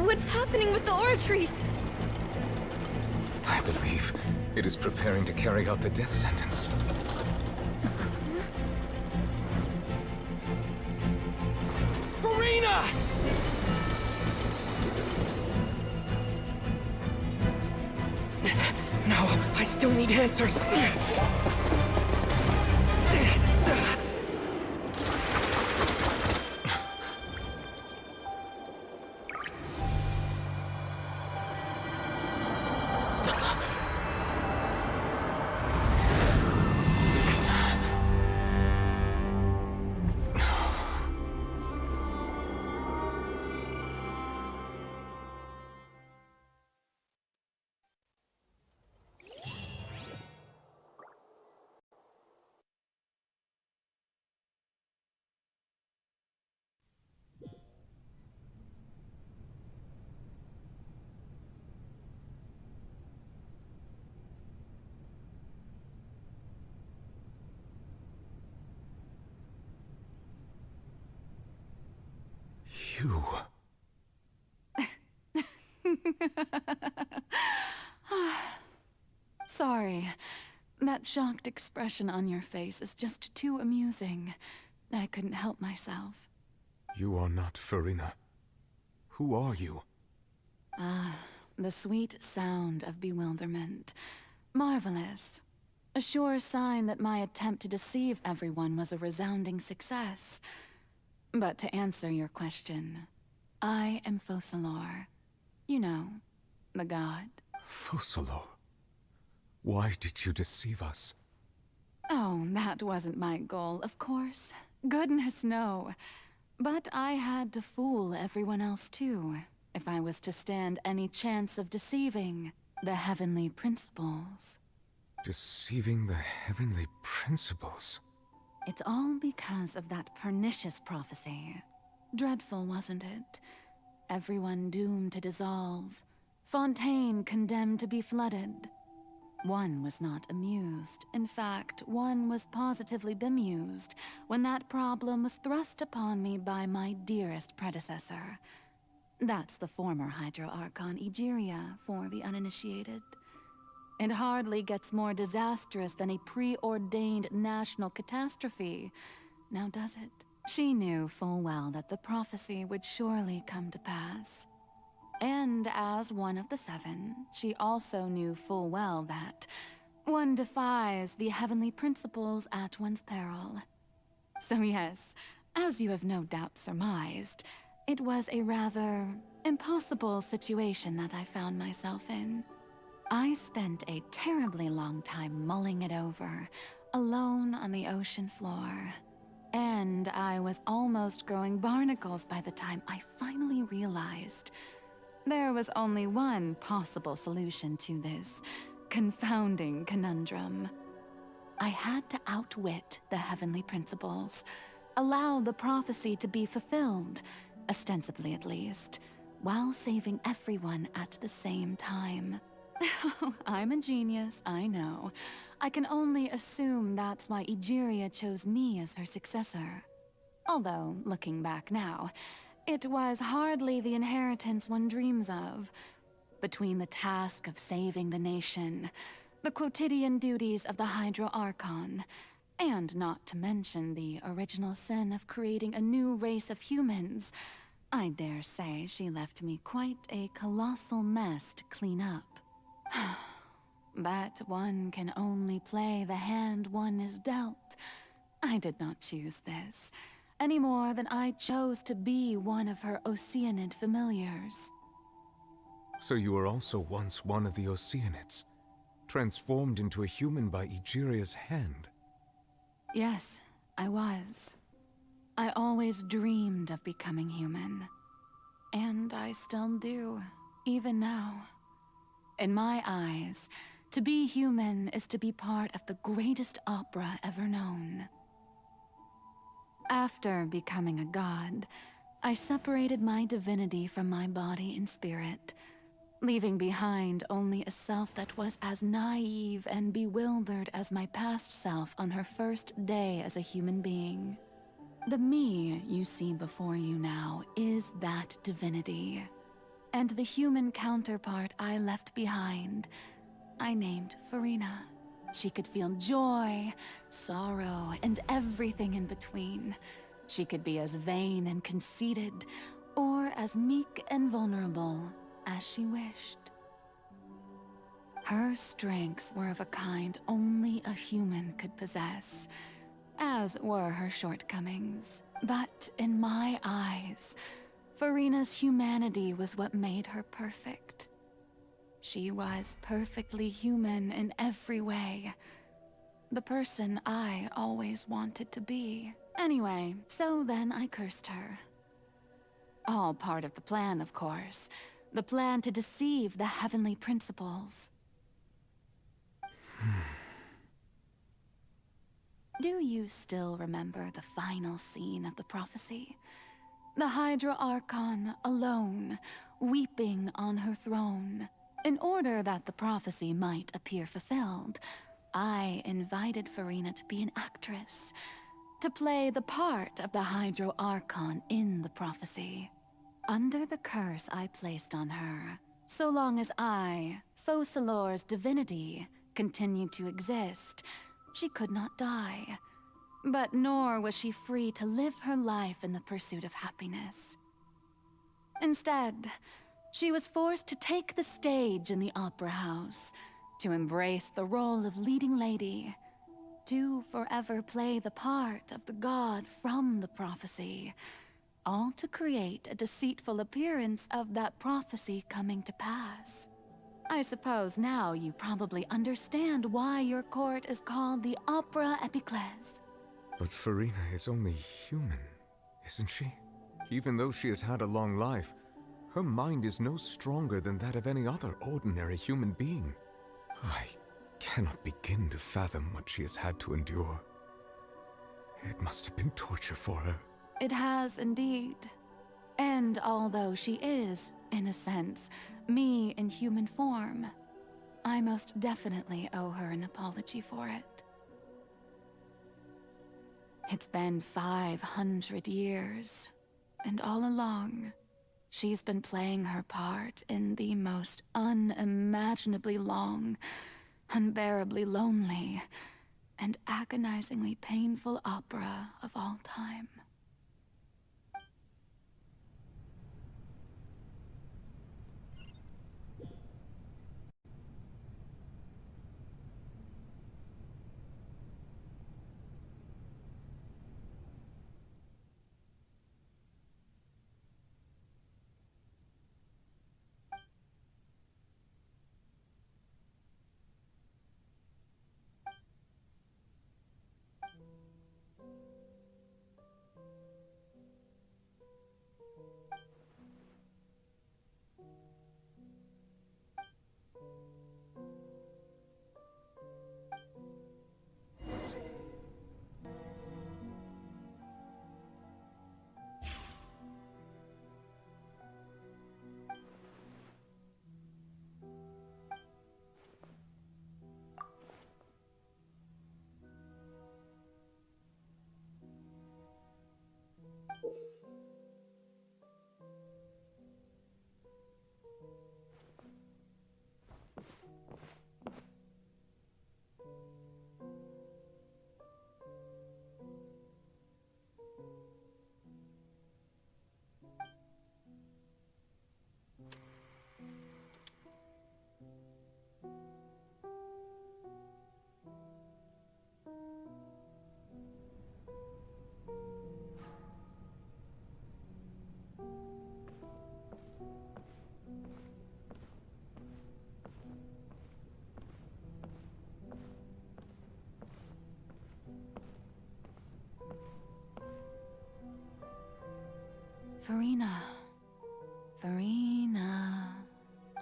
What's happening with the oratories? I believe it is preparing to carry out the death sentence. Farina! No, I still need answers. You... Sorry. That shocked expression on your face is just too amusing. I couldn't help myself. You are not Farina. Who are you? Ah, the sweet sound of bewilderment. Marvelous. A sure sign that my attempt to deceive everyone was a resounding success. But to answer your question, I am Focalor. You know, the god. Focalor? Why did you deceive us? Oh, that wasn't my goal, of course. Goodness, no. But I had to fool everyone else too, if I was to stand any chance of deceiving the heavenly principles. Deceiving the heavenly principles? It's all because of that pernicious prophecy. Dreadful, wasn't it? Everyone doomed to dissolve. Fontaine condemned to be flooded. One was not amused. In fact, one was positively bemused when that problem was thrust upon me by my dearest predecessor. That's the former Hydro Archon Egeria for the uninitiated. It hardly gets more disastrous than a preordained national catastrophe, now does it? She knew full well that the prophecy would surely come to pass. And as one of the seven, she also knew full well that one defies the heavenly principles at one's peril. So yes, as you have no doubt surmised, it was a rather impossible situation that I found myself in. I spent a terribly long time mulling it over, alone on the ocean floor. And I was almost growing barnacles by the time I finally realized there was only one possible solution to this confounding conundrum. I had to outwit the heavenly principles, allow the prophecy to be fulfilled, ostensibly at least, while saving everyone at the same time. I'm a genius, I know. I can only assume that's why Egeria chose me as her successor. Although, looking back now, it was hardly the inheritance one dreams of. Between the task of saving the nation, the quotidian duties of the Hydro Archon, and not to mention the original sin of creating a new race of humans, I dare say she left me quite a colossal mess to clean up. But one can only play the hand one is dealt. I did not choose this, any more than I chose to be one of her Oceanid familiars. So you were also once one of the Oceanids, transformed into a human by Egeria's hand? Yes, I was. I always dreamed of becoming human. And I still do, even now. In my eyes, to be human is to be part of the greatest opera ever known. After becoming a god, I separated my divinity from my body and spirit, leaving behind only a self that was as naive and bewildered as my past self on her first day as a human being. The me you see before you now is that divinity. And the human counterpart I left behind, I named Farina. She could feel joy, sorrow, and everything in between. She could be as vain and conceited, or as meek and vulnerable as she wished. Her strengths were of a kind only a human could possess, as were her shortcomings. But in my eyes, Farina's humanity was what made her perfect. She was perfectly human in every way. The person I always wanted to be. Anyway, so then I cursed her. All part of the plan, of course. The plan to deceive the heavenly principles. Do you still remember the final scene of the prophecy? The Hydro Archon, alone, weeping on her throne. In order that the prophecy might appear fulfilled, I invited Farina to be an actress, to play the part of the Hydro Archon in the prophecy. under the curse I placed on her, so long as I, Focalor's divinity, continued to exist, she could not die. But nor was she free to live her life in the pursuit of happiness. Instead, she was forced to take the stage in the opera house, to embrace the role of leading lady, to forever play the part of the god from the prophecy, all to create a deceitful appearance of that prophecy coming to pass. I suppose now you probably understand why your court is called the Opera Epiclese. But Farina is only human, isn't she? Even though she has had a long life, her mind is no stronger than that of any other ordinary human being. I cannot begin to fathom what she has had to endure. It must have been torture for her. It has indeed. And although she is, in a sense, me in human form, I most definitely owe her an apology for it. It's been 500 years, and all along, she's been playing her part in the most unimaginably long, unbearably lonely, and agonizingly painful opera of all time. Farina.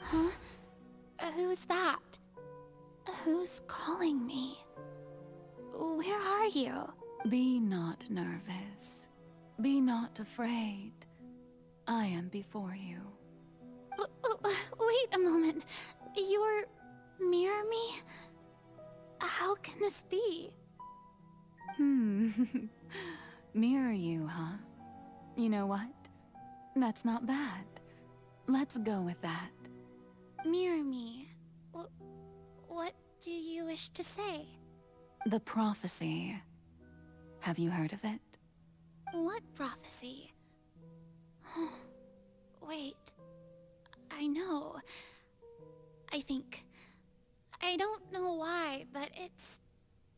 Huh? Who's that? Who's calling me? Where are you? Be not nervous. Be not afraid. I am before you. Wait a moment. You're mirror me? How can this be? Mirror you, huh? You know what? That's not bad. Let's go with that. Mirror me. What do you wish to say? The prophecy. Have you heard of it? What prophecy? Wait. I know. I think. I don't know why, but it's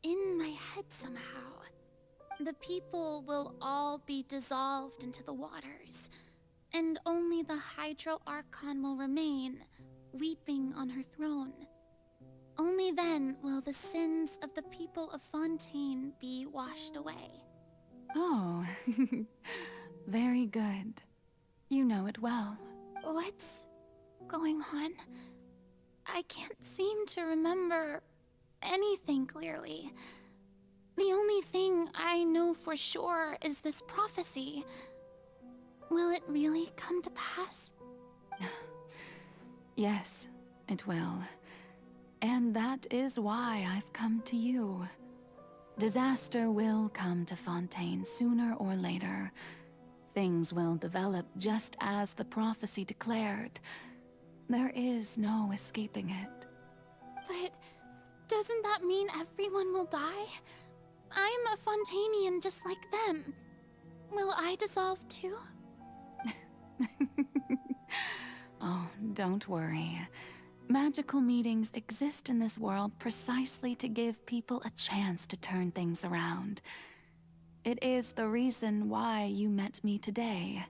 in my head somehow. The people will all be dissolved into the waters, and only the Hydro Archon will remain, weeping on her throne. Only then will the sins of the people of Fontaine be washed away. Oh, very good. You know it well. What's going on? I can't seem to remember anything clearly. The only thing I know for sure is this prophecy. Will it really come to pass? Yes, it will. And that is why I've come to you. Disaster will come to Fontaine sooner or later. things will develop just as the prophecy declared. There is no escaping it. But doesn't that mean everyone will die? I'm a Fontainian just like them. Will I dissolve too? Oh, don't worry. Magical meetings exist in this world precisely to give people a chance to turn things around. It is the reason why you met me today.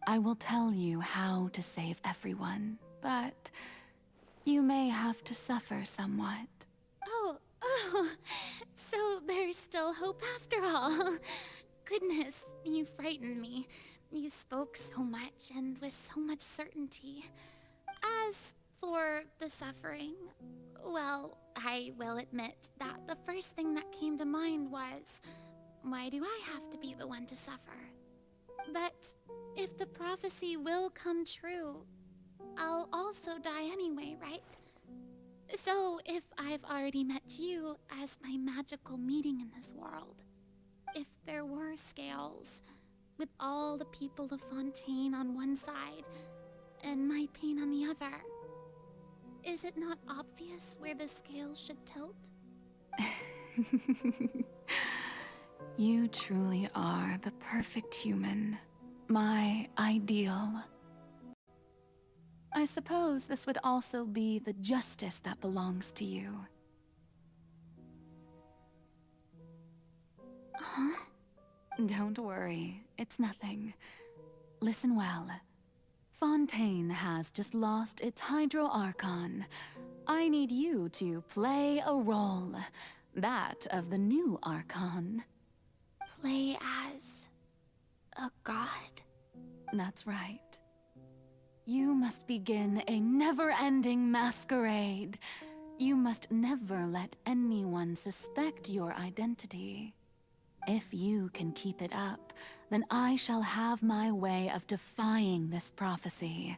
I will tell you how to save everyone, but you may have to suffer somewhat. Oh, so there's still hope after all. Goodness, you frightened me. You spoke so much and with so much certainty. As for the suffering, well, I will admit that the first thing that came to mind was, why do I have to be the one to suffer? But if the prophecy will come true, I'll also die anyway, right? So if I've already met you as my magical meeting in this world, if there were scales, with all the people of Fontaine on one side and my pain on the other, is it not obvious where the scales should tilt? You truly are the perfect human, my ideal. I suppose this would also be the justice that belongs to you. Huh? Don't worry, it's nothing. Listen well. Fontaine has just lost its Hydro Archon. I need you to play a role, that of the new Archon. Play as a god? That's right. You must begin a never-ending masquerade. You must never let anyone suspect your identity. If you can keep it up, then I shall have my way of defying this prophecy.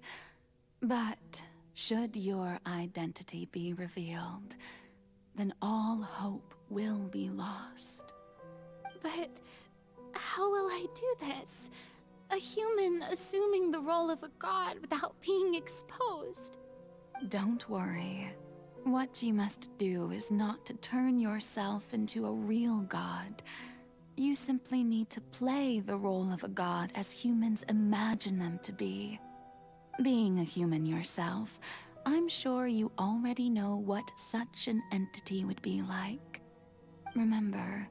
But should your identity be revealed, then all hope will be lost. But how will I do this? A human assuming the role of a god without being exposed. Don't worry. What you must do is not to turn yourself into a real god. You simply need to play the role of a god as humans imagine them to be. Being a human yourself, I'm sure you already know what such an entity would be like. Remember,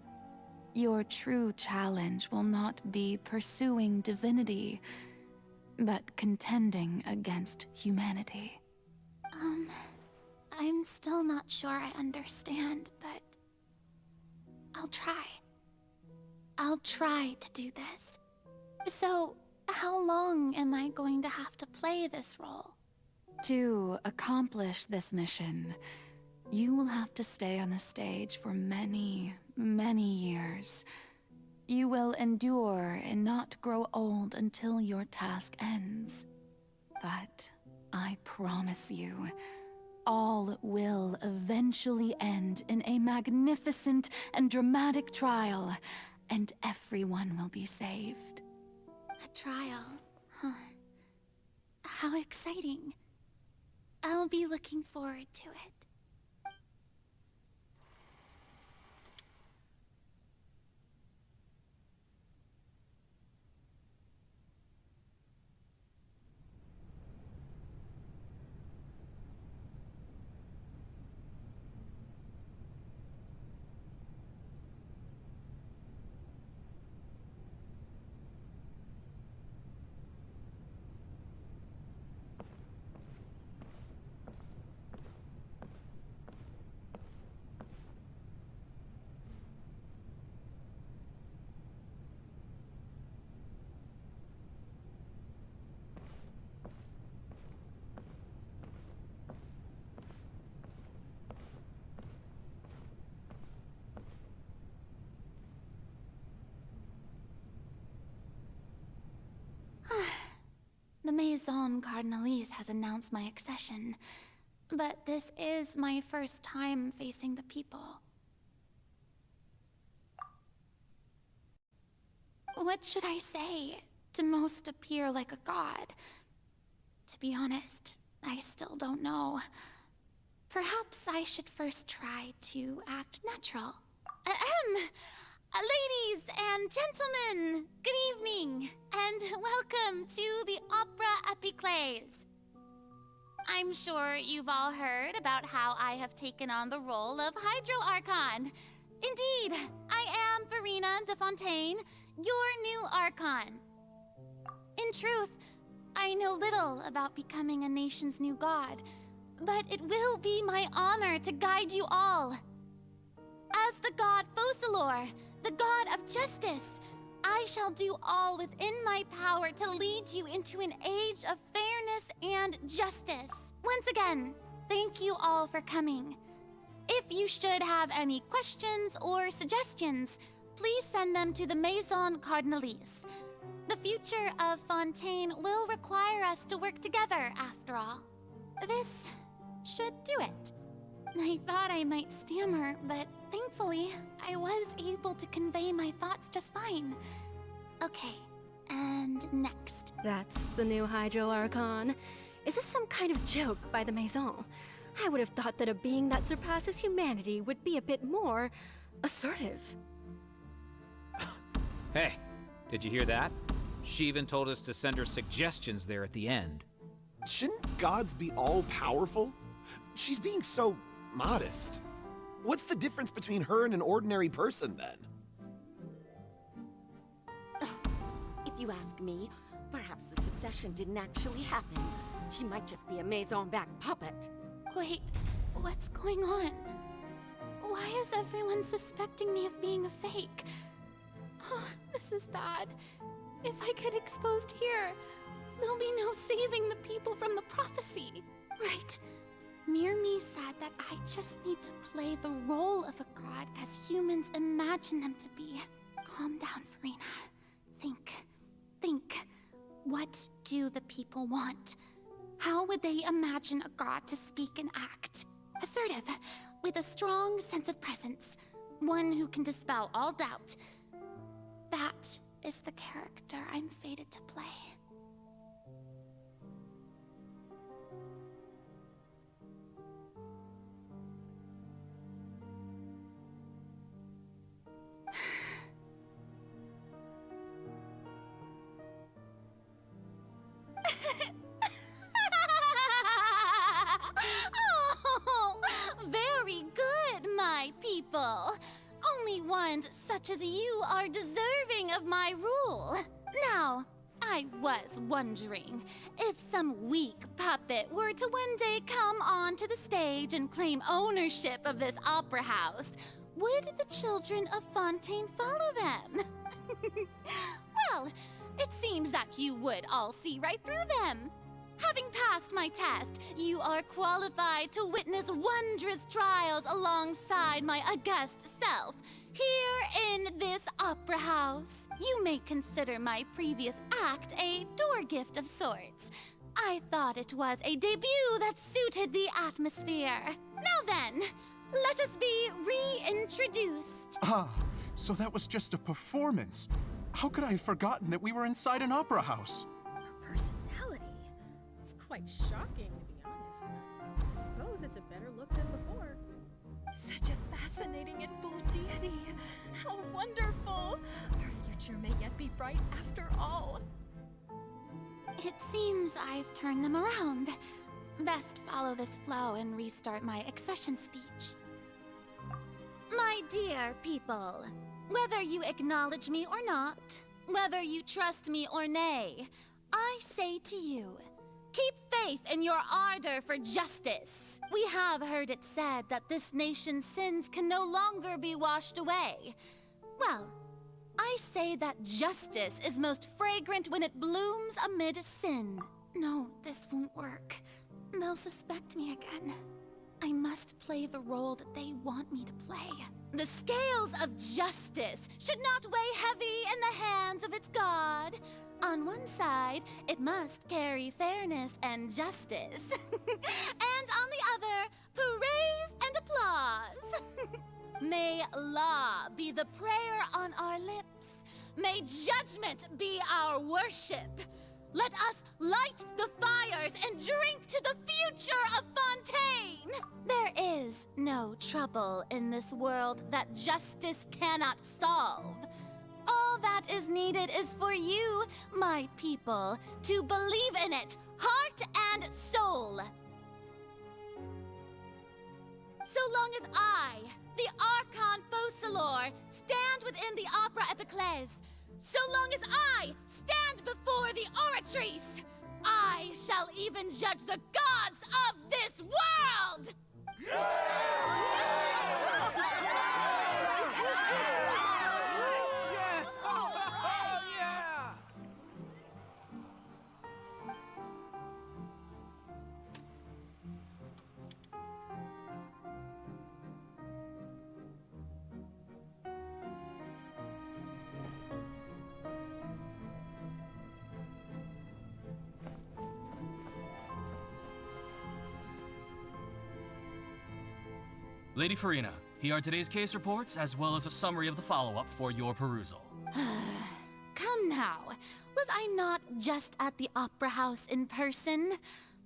your true challenge will not be pursuing divinity, but contending against humanity. I'm still not sure I understand, but I'll try. I'll try to do this. So, how long am I going to have to play this role? To accomplish this mission, you will have to stay on the stage for many, many years. You will endure and not grow old until your task ends. But I promise you, all will eventually end in a magnificent and dramatic trial, and everyone will be saved. A trial, huh? How exciting. I'll be looking forward to it. The Maison Cardinalise has announced my accession, but this is my first time facing the people. What should I say? to most appear like a god? To be honest, I still don't know. Perhaps I should first try to act natural. Ahem! Ladies and gentlemen, good evening, and welcome to the Opera Epiclese. I'm sure you've all heard about how I have taken on the role of Hydro Archon. Indeed, I am Verena de Fontaine, your new Archon. In truth, I know little about becoming a nation's new god, but it will be my honor to guide you all. As the god Focalor, the god of justice, I shall do all within my power to lead you into an age of fairness and justice. Once again, thank you all for coming. If you should have any questions or suggestions, please send them to the Maison Cardinalise. The future of Fontaine will require us to work together, after all. This should do it. I thought I might stammer, but thankfully, I was able to convey my thoughts just fine. Okay, and next. That's the new Hydro Archon. Is this some kind of joke by the Maison? I would have thought that a being that surpasses humanity would be a bit more assertive. Hey, did you hear that? She even told us to send her suggestions there at the end. Shouldn't gods be all-powerful? She's being so modest. What's the difference between her and an ordinary person, then? If you ask me, perhaps the succession didn't actually happen. She might just be a Maison-back puppet. Wait, what's going on? Why is everyone suspecting me of being a fake? Oh, this is bad. If I get exposed here, there'll be no saving the people from the prophecy. Right. Mirmi said that I just need to play the role of a god as humans imagine them to be. Calm down, Verena. Think. What do the people want? How would they imagine a god to speak and act? Assertive, with a strong sense of presence. One who can dispel all doubt. That is the character I'm fated to play. Oh, very good, my people. Only ones such as you are deserving of my rule. Now, I was wondering, if some weak puppet were to one day come onto the stage and claim ownership of this opera house, would the children of Fontaine follow them? Well, it seems that you would all see right through them. Having passed my test, you are qualified to witness wondrous trials alongside my august self, here in this opera house. You may consider my previous act a door gift of sorts. I thought it was a debut that suited the atmosphere. Now then, let us be reintroduced. Ah, so that was just a performance. How could I have forgotten that we were inside an opera house? Her personality? It's quite shocking, to be honest. I suppose it's a better look than before. Such a fascinating and bold deity. How wonderful! Our future may yet be bright after all. It seems I've turned them around. Best follow this flow and restart my accession speech. My dear people, whether you acknowledge me or not, whether you trust me or nay, I say to you, keep faith in your ardor for justice. We have heard it said that this nation's sins can no longer be washed away. Well, I say that justice is most fragrant when it blooms amid sin. No, this won't work. They'll suspect me again. I must play the role that they want me to play. The scales of justice should not weigh heavy in the hands of its god. On one side, it must carry fairness and justice. And on the other, praise and applause. May law be the prayer on our lips, may judgment be our worship. Let us light the fires and drink to the future of Fontaine! There is no trouble in this world that justice cannot solve. All that is needed is for you, my people, to believe in it, heart and soul. So long as I, the Archon Focalor, stand within the Opera Epiclese, so long as I stand before the Oratrice, I shall even judge the gods of this world! Lady Farina, here are today's case reports, as well as a summary of the follow-up for your perusal. Come now, was I not just at the Opera House in person?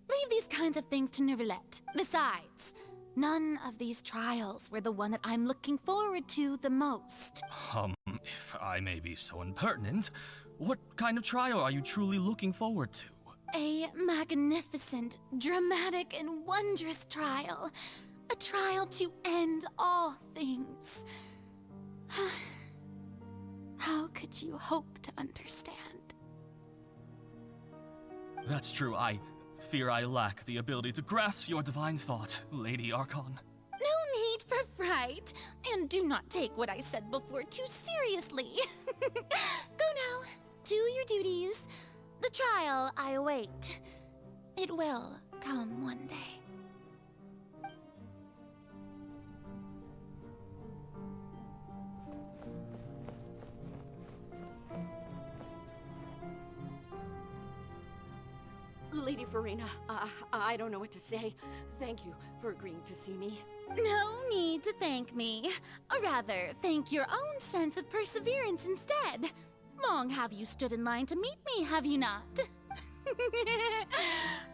Leave these kinds of things to Neuvillette. Besides, none of these trials were the one that I'm looking forward to the most. If I may be so impertinent, what kind of trial are you truly looking forward to? A magnificent, dramatic, and wondrous trial. A trial to end all things. How could you hope to understand? That's true. I fear I lack the ability to grasp your divine thought, Lady Archon. No need for fright, and do not take what I said before too seriously. Go now, do your duties. The trial I await. It will come one day. Lady Farina, I don't know what to say. Thank you for agreeing to see me. No need to thank me. Or rather, thank your own sense of perseverance instead. Long have you stood in line to meet me, have you not?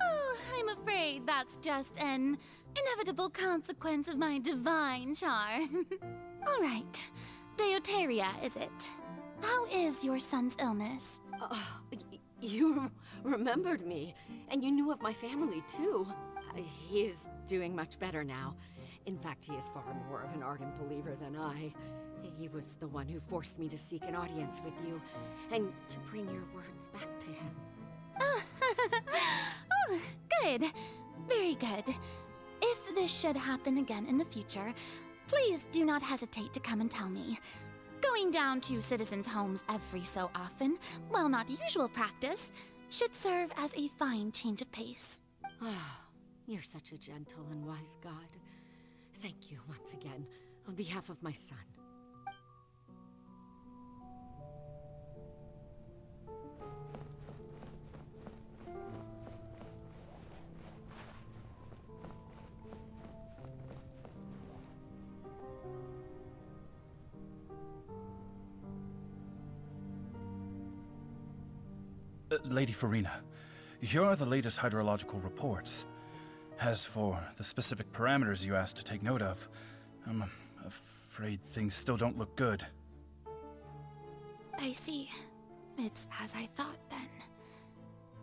Oh, I'm afraid that's just an inevitable consequence of my divine charm. All right. Deuteria, is it? How is your son's illness? You remembered me, and you knew of my family, too. He is doing much better now. In fact, he is far more of an ardent believer than I. He was the one who forced me to seek an audience with you, and to bring your words back to him. Oh, good. Very good. If this should happen again in the future, please do not hesitate to come and tell me. Going down to citizens' homes every so often, while not usual practice, should serve as a fine change of pace. You're such a gentle and wise god. Thank you once again, on behalf of my son. Lady Farina, here are the latest hydrological reports. As for the specific parameters you asked to take note of, I'm afraid things still don't look good. I see. It's as I thought, then.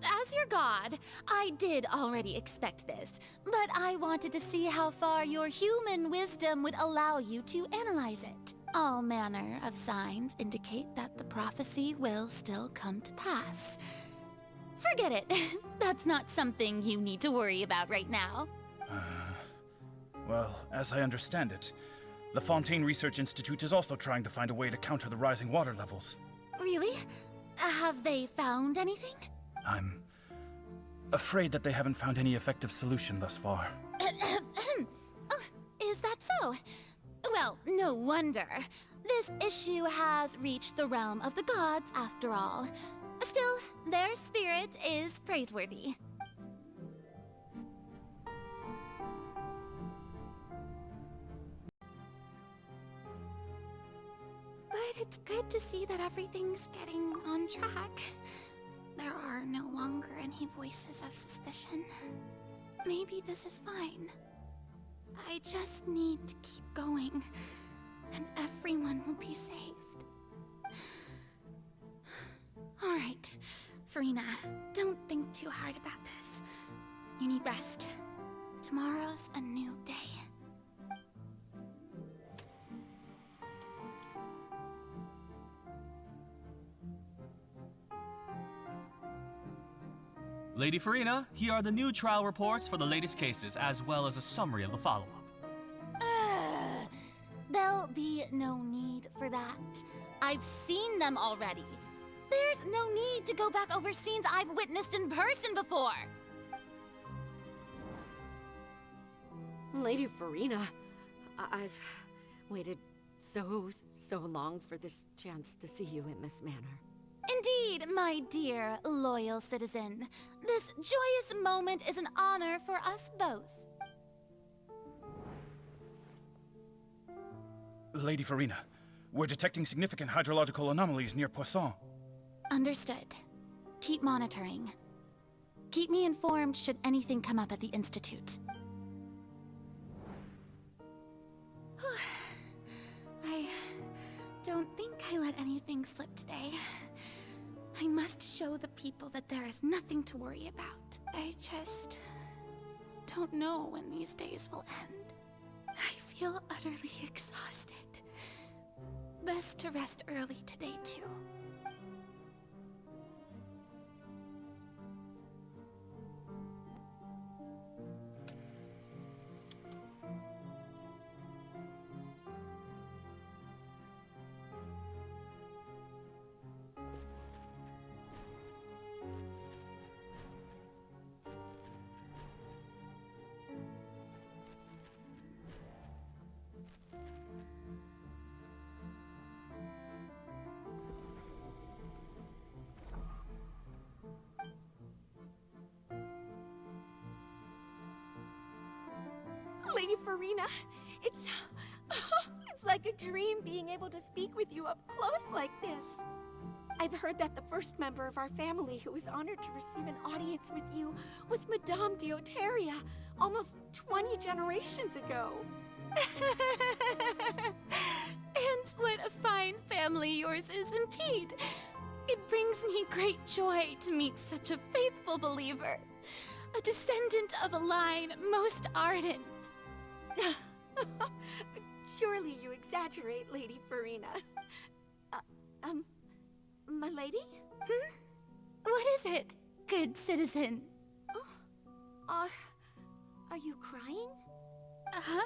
As your god, I did already expect this, but I wanted to see how far your human wisdom would allow you to analyze it. All manner of signs indicate that the prophecy will still come to pass. Forget it. That's not something you need to worry about right now. Well, as I understand it, the Fontaine Research Institute is also trying to find a way to counter the rising water levels. Really? Have they found anything? I'm afraid that they haven't found any effective solution thus far. Oh, is that so? Well, no wonder. This issue has reached the realm of the gods, after all. Still, their spirit is praiseworthy. But it It's good to see that everything's getting on track. There are no longer any voices of suspicion. Maybe this is fine. I just need to keep going, and everyone will be saved. Alright, Farina, don't think too hard about this. You need rest. Tomorrow's a new day. Lady Farina, here are the new trial reports for the latest cases, as well as a summary of the follow-up. There'll be no need for that. I've seen them already. There's no need to go back over scenes I've witnessed in person before. Lady Farina, I've waited so long for this chance to see you in this manner. Indeed, my dear, loyal citizen. This joyous moment is an honor for us both. Lady Farina, we're detecting significant hydrological anomalies near Poisson. Understood. Keep monitoring. Keep me informed should anything come up at the Institute. I don't think I let anything slip today. I must show the people that there is nothing to worry about. I just don't know when these days will end. I feel utterly exhausted. Best to rest early today, too. Lady Farina, it's like a dream being able to speak with you up close like this. I've heard that the first member of our family who was honored to receive an audience with you was Madame Deoteria, almost 20 generations ago. And what a fine family yours is indeed. It brings me great joy to meet such a faithful believer, a descendant of a line most ardent. Surely you exaggerate, Lady Farina. My lady? What is it, good citizen? Oh, are you crying? Oh,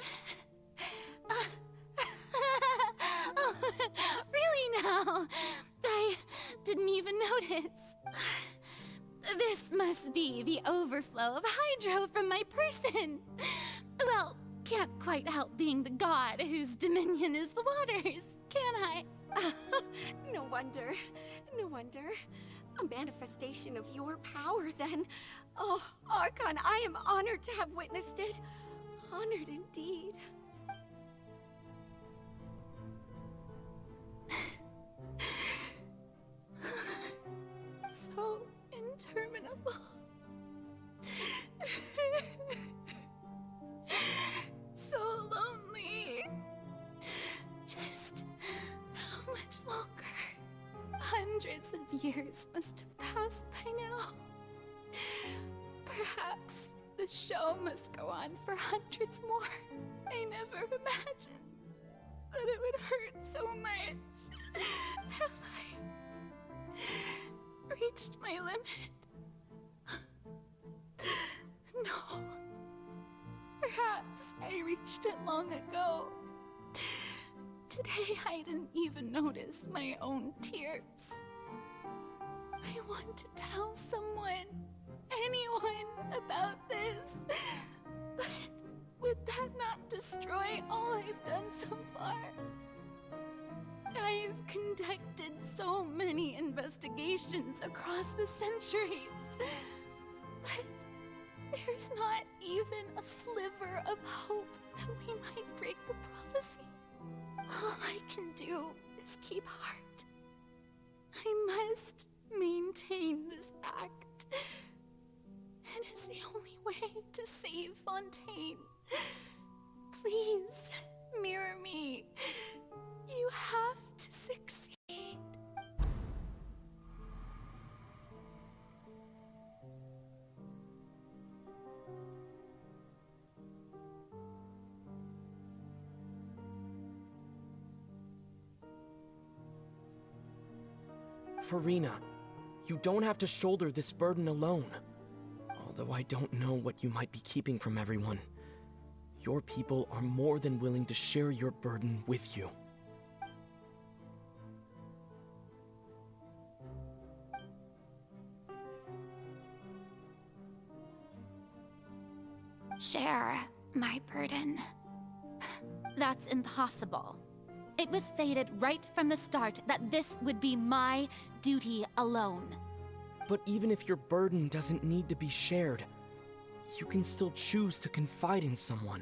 really now? I didn't even notice. This must be the overflow of hydro from my person. Well, can't quite help being the god whose dominion is the waters, can I? No wonder. No wonder. A manifestation of your power, then. Oh, Archon, I am honored to have witnessed it. Honored indeed. So interminable. So lonely. Just how much longer? Hundreds of years must have passed by now. Perhaps the show must go on for hundreds more. I never imagined that it would hurt so much. Have I reached my limit? No. Perhaps I reached it long ago. Today I didn't even notice my own tears. I want to tell someone, anyone, about this. But would that not destroy all I've done so far? I've conducted so many investigations across the centuries. But there's not even a sliver of hope that we might break the prophecy. All I can do Please keep heart. I must maintain this act. It is the only way to save Fontaine. Please, mirror me. You have to succeed. Furina, you don't have to shoulder this burden alone. Although I don't know what you might be keeping from everyone. Your people are more than willing to share your burden with you. Share my burden. That's impossible. It was fated right from the start that this would be my duty alone. But even if your burden doesn't need to be shared, you can still choose to confide in someone.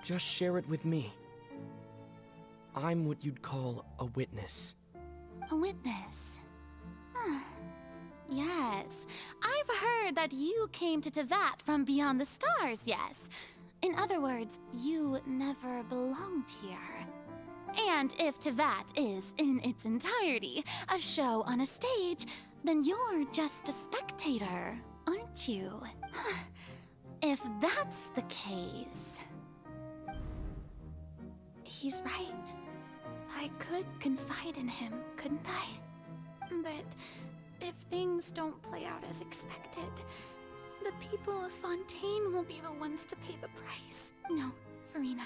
Just share it with me. I'm what you'd call a witness. A witness? Yes, I've heard that you came to Tevat from beyond the stars, yes. In other words, you never belonged here. And if Tevat is, in its entirety, a show on a stage, then you're just a spectator, aren't you? If that's the case... He's right. I could confide in him, couldn't I? But if things don't play out as expected, the people of Fontaine will be the ones to pay the price. No, Furina.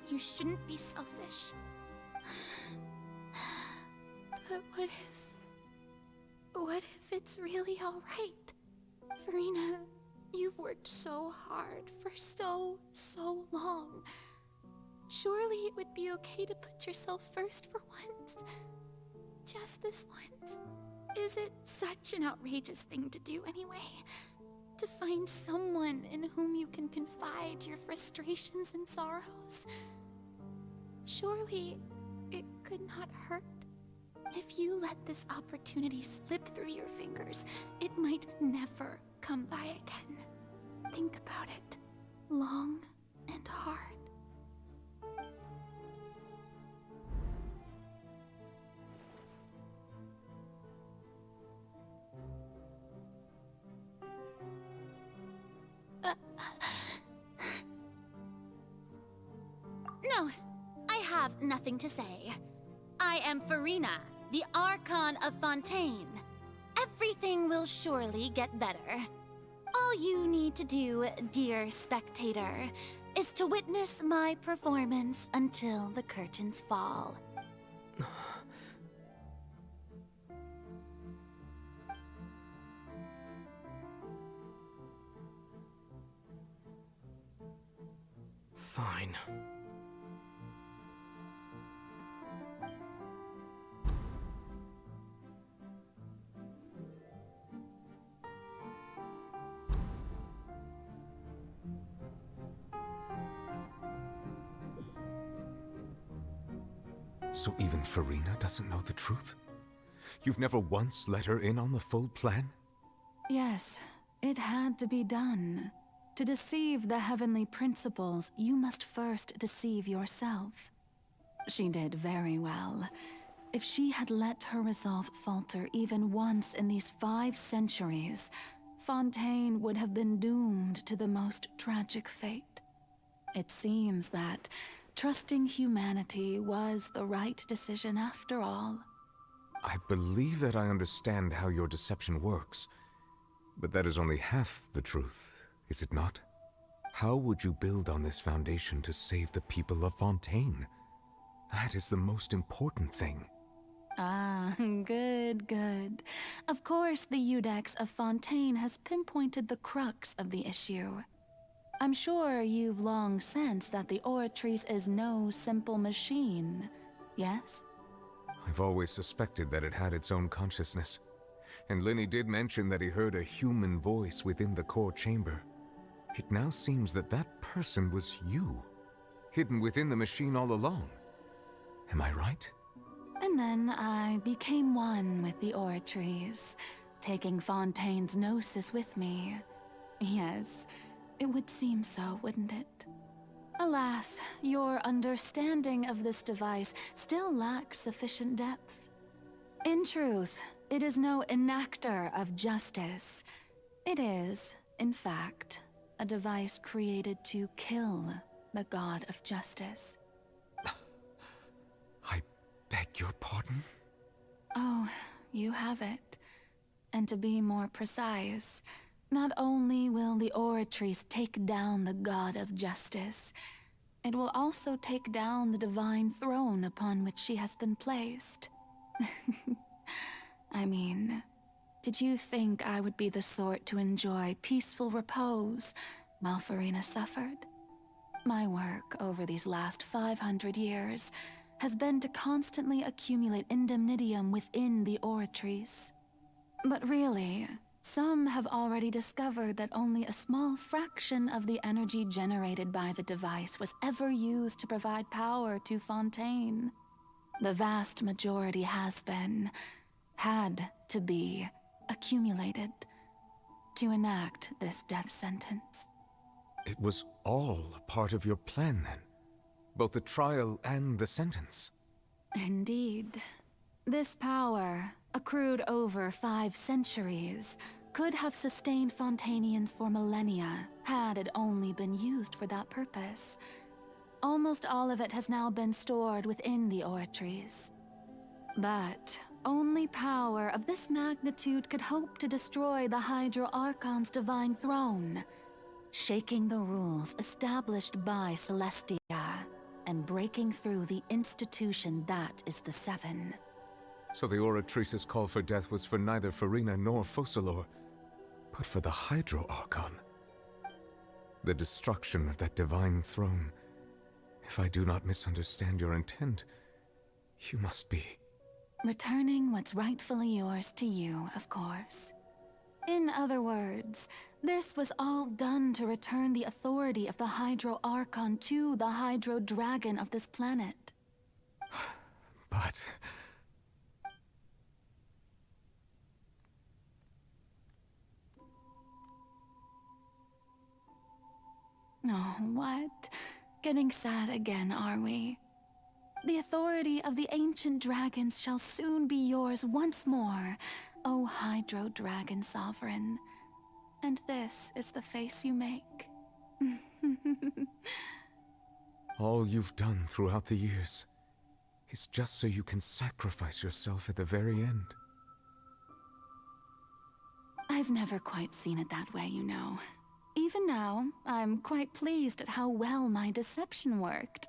You shouldn't be selfish. But what if it's really all right? Furina, you've worked so hard for so long. Surely it would be okay to put yourself first for once. Just this once. Is it such an outrageous thing to do anyway? To find someone in whom you can confide your frustrations and sorrows? Surely it could not hurt. If you let this opportunity slip through your fingers, it might never come by again. Think about it long and hard. No, I have nothing to say. I am Furina, the Archon of Fontaine. Everything will surely get better. All you need to do, dear spectator, is to witness my performance until the curtains fall. Fine. So even Furina doesn't know the truth? You've never once let her in on the full plan? Yes, it had to be done. To deceive the heavenly principles, you must first deceive yourself. She did very well. If she had let her resolve falter even once in these 5 centuries, Fontaine would have been doomed to the most tragic fate. It seems that trusting humanity was the right decision after all. I believe that I understand how your deception works, but that is only half the truth, is it not? How would you build on this foundation to save the people of Fontaine? That is the most important thing. Ah, good. Of course, the Iudex of Fontaine has pinpointed the crux of the issue. I'm sure you've long sensed that the Oratrice is no simple machine, yes? I've always suspected that it had its own consciousness. And Lyney did mention that he heard a human voice within the core chamber. It now seems that that person was you, hidden within the machine all along. Am I right? And then I became one with the Oratries, taking Fontaine's gnosis with me. Yes, it would seem so, wouldn't it? Alas, your understanding of this device still lacks sufficient depth. In truth, it is no enactor of justice. It is, in fact, a device created to kill the god of justice. I beg your pardon? Oh, you have it. And to be more precise, not only will the Oratries take down the god of justice, it will also take down the divine throne upon which she has been placed. I mean, did you think I would be the sort to enjoy peaceful repose while Farina suffered? My work over these last 500 years has been to constantly accumulate indemnitium within the Oratries. But really, some have already discovered that only a small fraction of the energy generated by the device was ever used to provide power to Fontaine. The vast majority had to be, accumulated to enact this death sentence. It was all a part of your plan, then? Both the trial and the sentence? Indeed. This power, accrued over 5 centuries, could have sustained Fontainians for millennia had it only been used for that purpose. Almost all of it has now been stored within the Oratries. But only power of this magnitude could hope to destroy the Hydro Archon's divine throne, shaking the rules established by Celestia and breaking through the institution that is the Seven. So the Oratrice's call for death was for neither Farina nor Focalor, but for the Hydro Archon. The destruction of that divine throne. If I do not misunderstand your intent, you must be... Returning what's rightfully yours to you, of course. In other words, this was all done to return the authority of the Hydro Archon to the Hydro Dragon of this planet. But... Oh, what? Getting sad again, are we? The authority of the ancient dragons shall soon be yours once more, O Hydro Dragon Sovereign. And this is the face you make. All you've done throughout the years is just so you can sacrifice yourself at the very end. I've never quite seen it that way, you know. Even now, I'm quite pleased at how well my deception worked.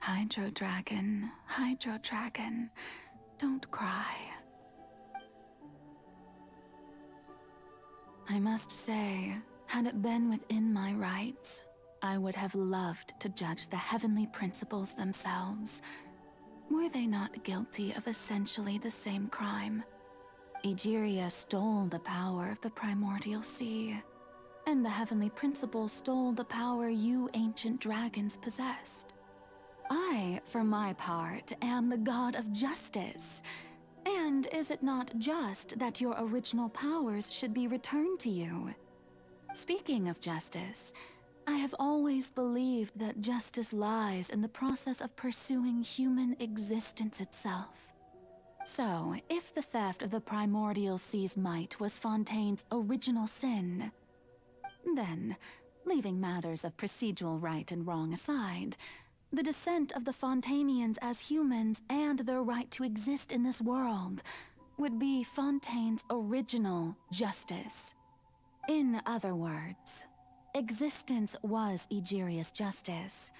Hydro Dragon, don't cry. I must say, had it been within my rights, I would have loved to judge the heavenly principles themselves. Were they not guilty of essentially the same crime? Egeria stole the power of the primordial sea, and the heavenly principles stole the power you ancient dragons possessed. I, for my part, am the god of justice. And is it not just that your original powers should be returned to you? Speaking of justice, I have always believed that justice lies in the process of pursuing human existence itself. So, if the theft of the primordial sea's might was Fontaine's original sin, then, leaving matters of procedural right and wrong aside, the descent of the Fontainians as humans and their right to exist in this world would be Fontaine's original justice. In other words, existence was Egeria's justice,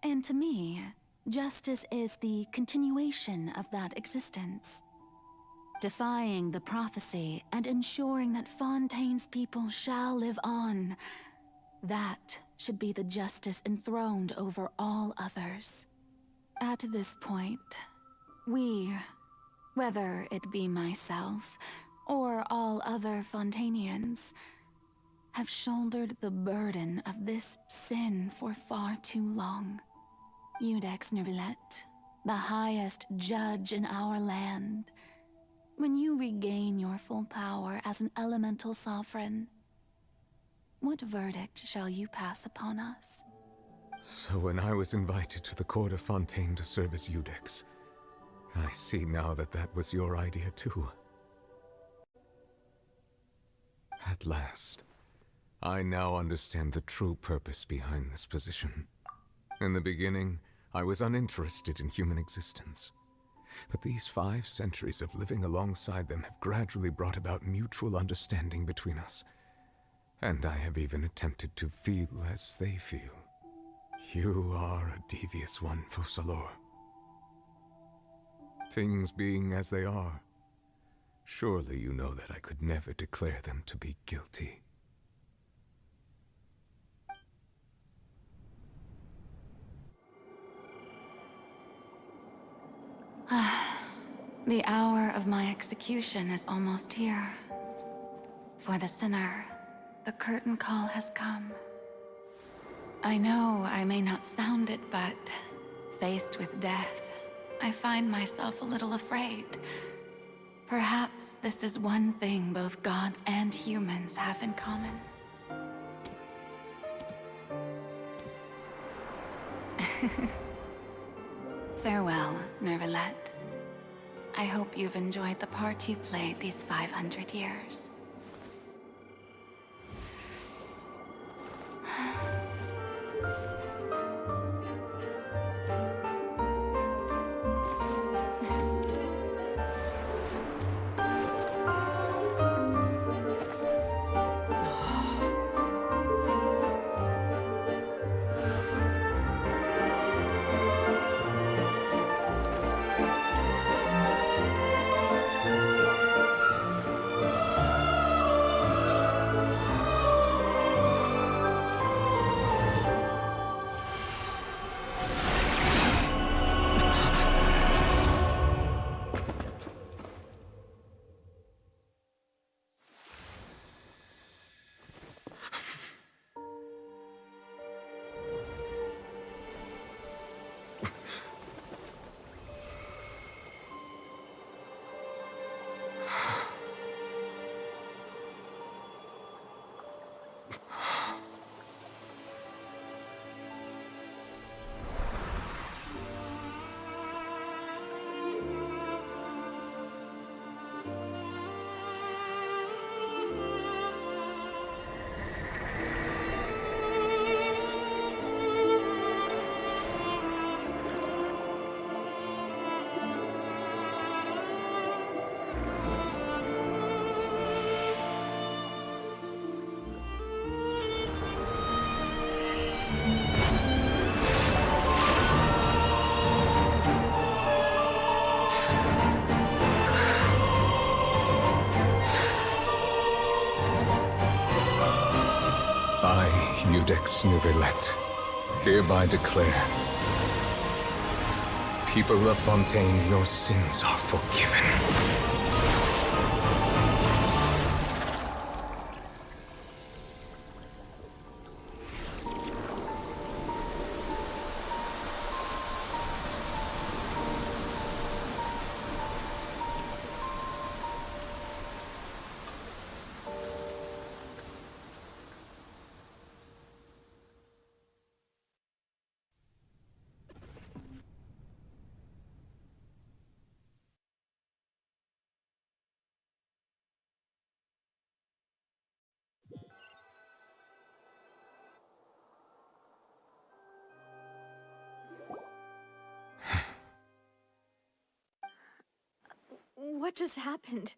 and to me, justice is the continuation of that existence. Defying the prophecy and ensuring that Fontaine's people shall live on, that should be the justice enthroned over all others. At this point, we, Whether it be myself or all other Fontainians, have shouldered the burden of this sin for far too long. Iudex Neuvillette, the highest judge in our land, when you regain your full power as an elemental sovereign, what verdict shall you pass upon us? So when I was invited to the court of Fontaine to serve as Iudex, I see now that that was your idea too. At last, I now understand the true purpose behind this position. In the beginning, I was uninterested in human existence. But these 5 centuries of living alongside them have gradually brought about mutual understanding between us. And I have even attempted to feel as they feel. You are a devious one, Focalors. Things being as they are, surely you know that I could never declare them to be guilty. The hour of my execution is almost here. For the sinner, the curtain call has come. I know I may not sound it, but faced with death, I find myself a little afraid. Perhaps this is one thing both gods and humans have in common. Farewell, Neuvillette. I hope you've enjoyed the part you played these 500 years. I, Iudex Neuvillette, hereby declare, people of Fontaine, your sins are forgiven. What just happened?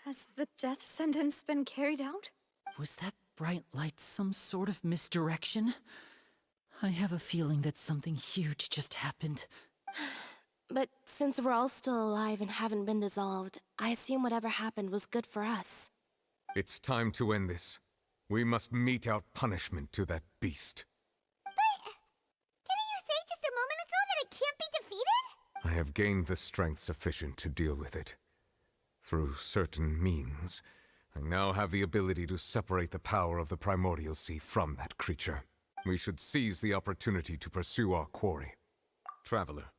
Has the death sentence been carried out? Was that bright light some sort of misdirection? I have a feeling that something huge just happened. But since we're all still alive and haven't been dissolved, I assume whatever happened was good for us. It's time to end this. We must mete out punishment to that beast. But didn't you say just a moment ago that it can't be defeated? I I have gained the strength sufficient to deal with it. Through certain means, I now have the ability to separate the power of the Primordial Sea from that creature. We should seize the opportunity to pursue our quarry. Traveler,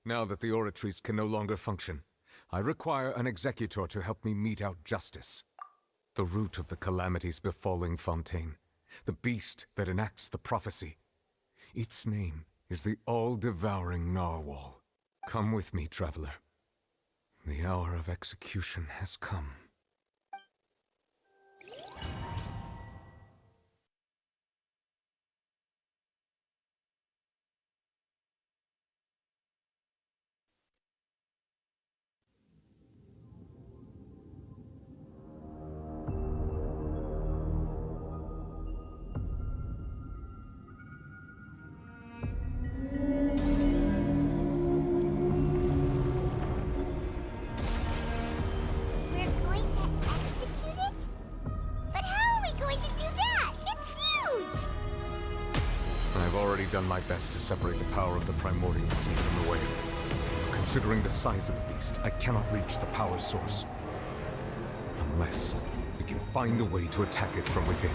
now that the oratories can no longer function, I require an executor to help me mete out justice. The root of the calamities befalling Fontaine, the beast that enacts the prophecy. Its name is the all-devouring Narwhal. Come with me, traveler. The hour of execution has come. Done my best to separate the power of the Primordial Sea from the whale. Considering the size of the beast, I cannot reach the power source. Unless we can find a way to attack it from within.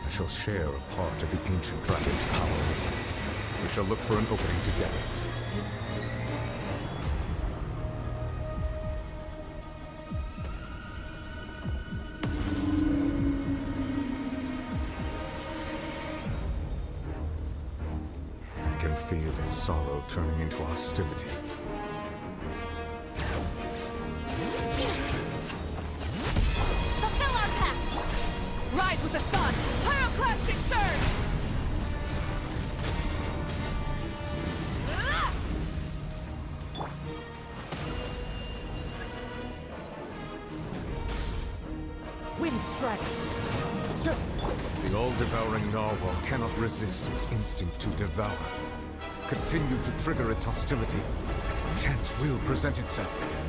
I shall share a part of the ancient dragon's power with him. We shall look for an opening together. Feel its sorrow turning into hostility. Fulfill our pact! Rise with the sun! Pyroclastic surge! Wind strike! The all-devouring Narwhal cannot resist its instinct to devour. Continue to trigger its hostility. Chance will present itself.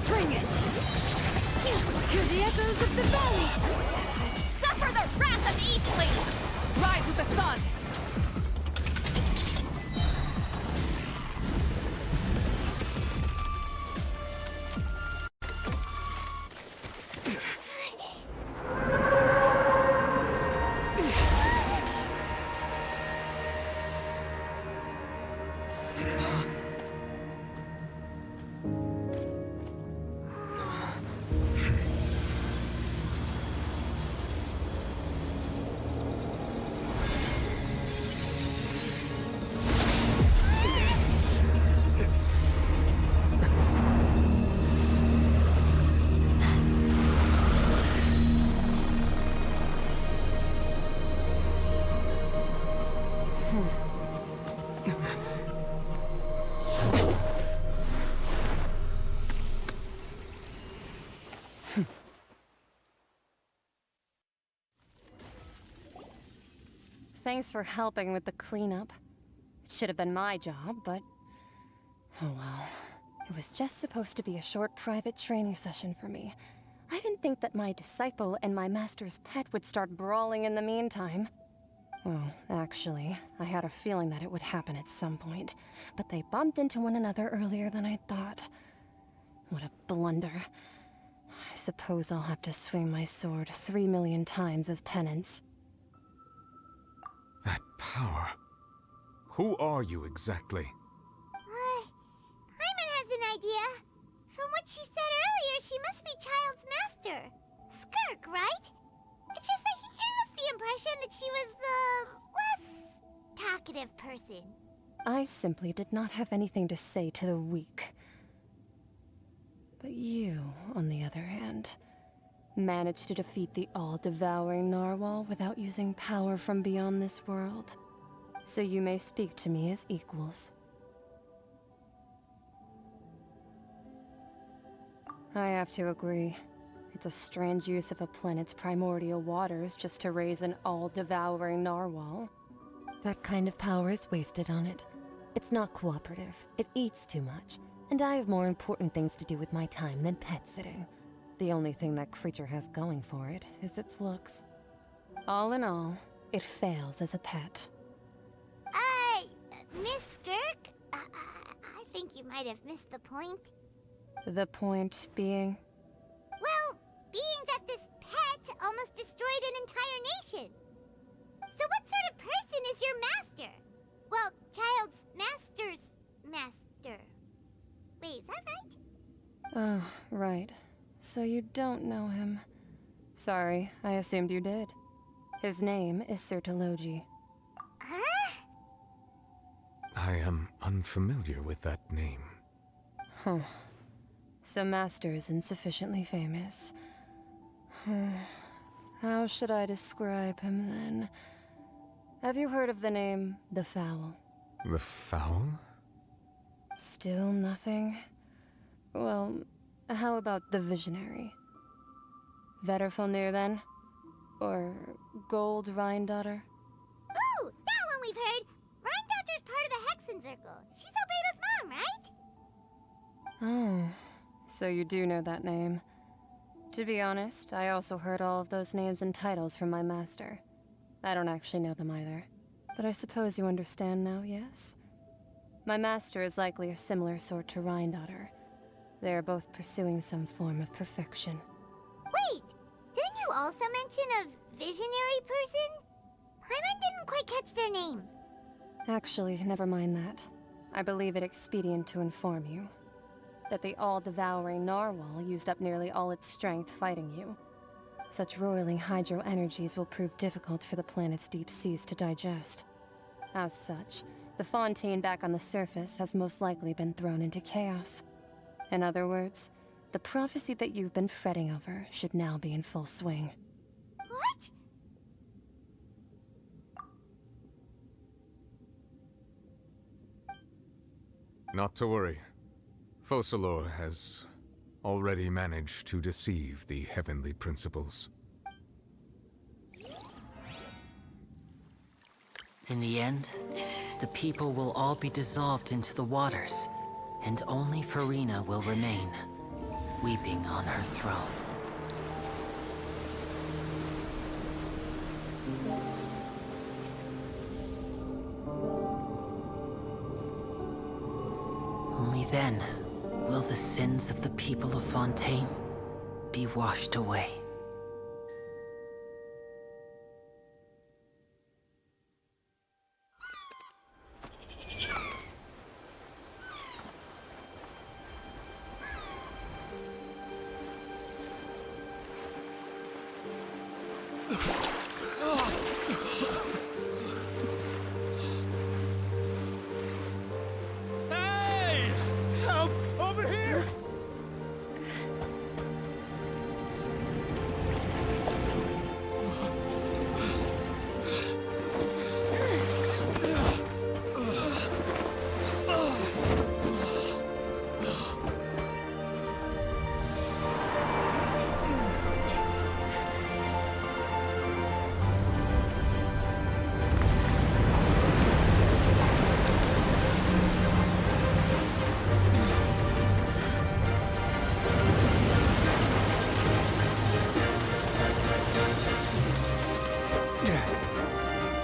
Bring it! Hear the echoes of the valley! Suffer the wrath of Eastling! Rise with the sun! Thanks for helping with the cleanup. It should have been my job, but... oh well. It was just supposed to be a short private training session for me. I didn't think that my disciple and my master's pet would start brawling in the meantime. Well, actually, I had a feeling that it would happen at some point, but they bumped into one another earlier than I thought. What a blunder. I suppose I'll have to swing my sword 3 million times as penance. That power. Who are you exactly? master. Skirk, right? It's just that he gave us the impression that she was the less talkative person. I simply did not have anything to say to the weak. But you, on the other hand, managed to defeat the all-devouring narwhal without using power from beyond this world. So you may speak to me as equals. I have to agree. It's a strange use of a planet's primordial waters just to raise an all-devouring narwhal. That kind of power is wasted on it. It's not cooperative. It eats too much. And I have more important things to do with my time than pet sitting. The only thing that creature has going for it is its looks. All in all, it fails as a pet. Miss Skirk? I think you might have missed the point. The point being? Well, being that this pet almost destroyed an entire nation. So what sort of person is your master? Well, Childe's master's master. Wait, is that right? Oh, right. So you don't know him. Sorry, I assumed you did. His name is Sir Taloji. I am unfamiliar with that name. Huh. So Master is insufficiently famous. How should I describe him then? Have you heard of the name The Fowl? The Fowl? Still nothing? Well, how about the Visionary? Vetterfalnir then? Or Gold Rhine-Daughter? Ooh, that one we've heard! Rhine-Daughter's part of the Hexen Circle. She's Albedo's mom, right? Oh, so you do know that name. To be honest, I also heard all of those names and titles from my master. I don't actually know them either. But I suppose you understand now, yes? My master is likely a similar sort to Rhine-Daughter. They are both pursuing some form of perfection. Wait! Didn't you also mention a visionary person? Paimon didn't quite catch their name. Actually, never mind that. I believe it expedient to inform you that the all-devouring narwhal used up nearly all its strength fighting you. Such roiling hydro energies will prove difficult for the planet's deep seas to digest. As such, the Fontaine back on the surface has most likely been thrown into chaos. In other words, the prophecy that you've been fretting over should now be in full swing. What? Not to worry. Focalor has already managed to deceive the heavenly principles. In the end, the people will all be dissolved into the waters, and only Farina will remain, weeping on her throne. Only then will the sins of the people of Fontaine be washed away. Hey! Help! Over here!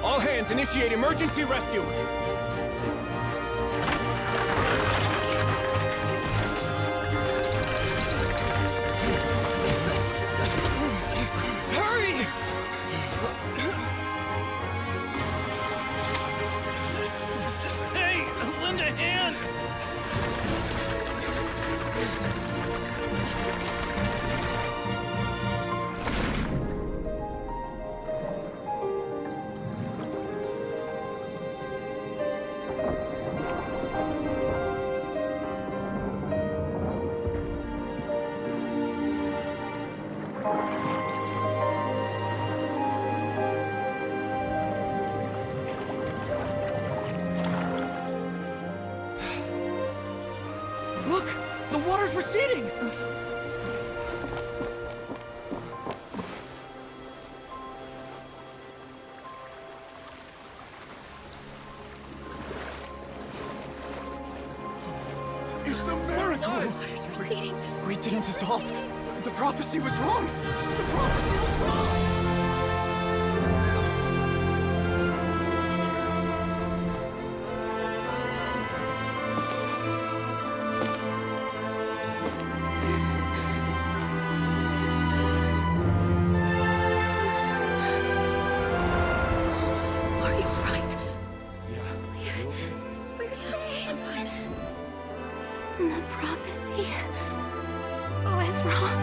All hands, initiate emergency rescue! Hurry! Hey, lend a hand! water's receding! It's a miracle! Water's receding. We didn't dissolve. The prophecy was wrong. The prophecy was wrong. Are you alright? We're saved. The prophecy was wrong.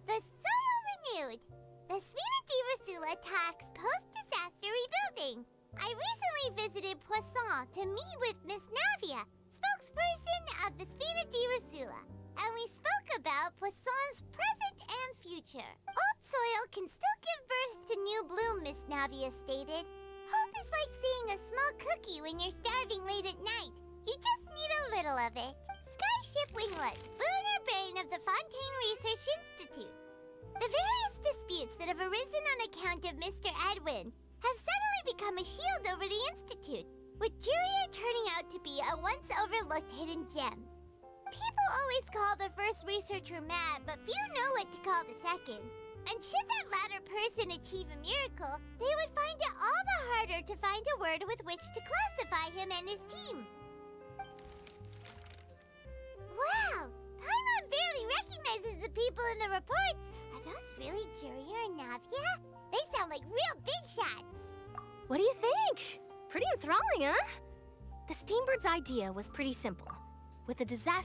The soil renewed. The Spina Rasula talks post-disaster rebuilding. I recently visited Poisson to meet with Miss Navia, spokesperson of the Spina Rasula, and we spoke about Poisson's present and future. Old soil can still give birth to new bloom, Miss Navia stated. Hope is like seeing a small cookie when you're starving late at night. You just need a little of it. Skyship Winglet, lunar brain of the Fontaine Research Institute. The various disputes that have arisen on account of Mr. Edwin have suddenly become a shield over the Institute, with Jurier turning out to be a once overlooked hidden gem. People always call the first researcher mad, but few know what to call the second. And should that latter person achieve a miracle, they would find it all the harder to find a word with which to classify him and his team. Wow! Paimon barely recognizes the people in the reports. Are those really Jurier and Navia? They sound like real big shots. What do you think? Pretty enthralling, huh? The Steambird's idea was pretty simple. With a disaster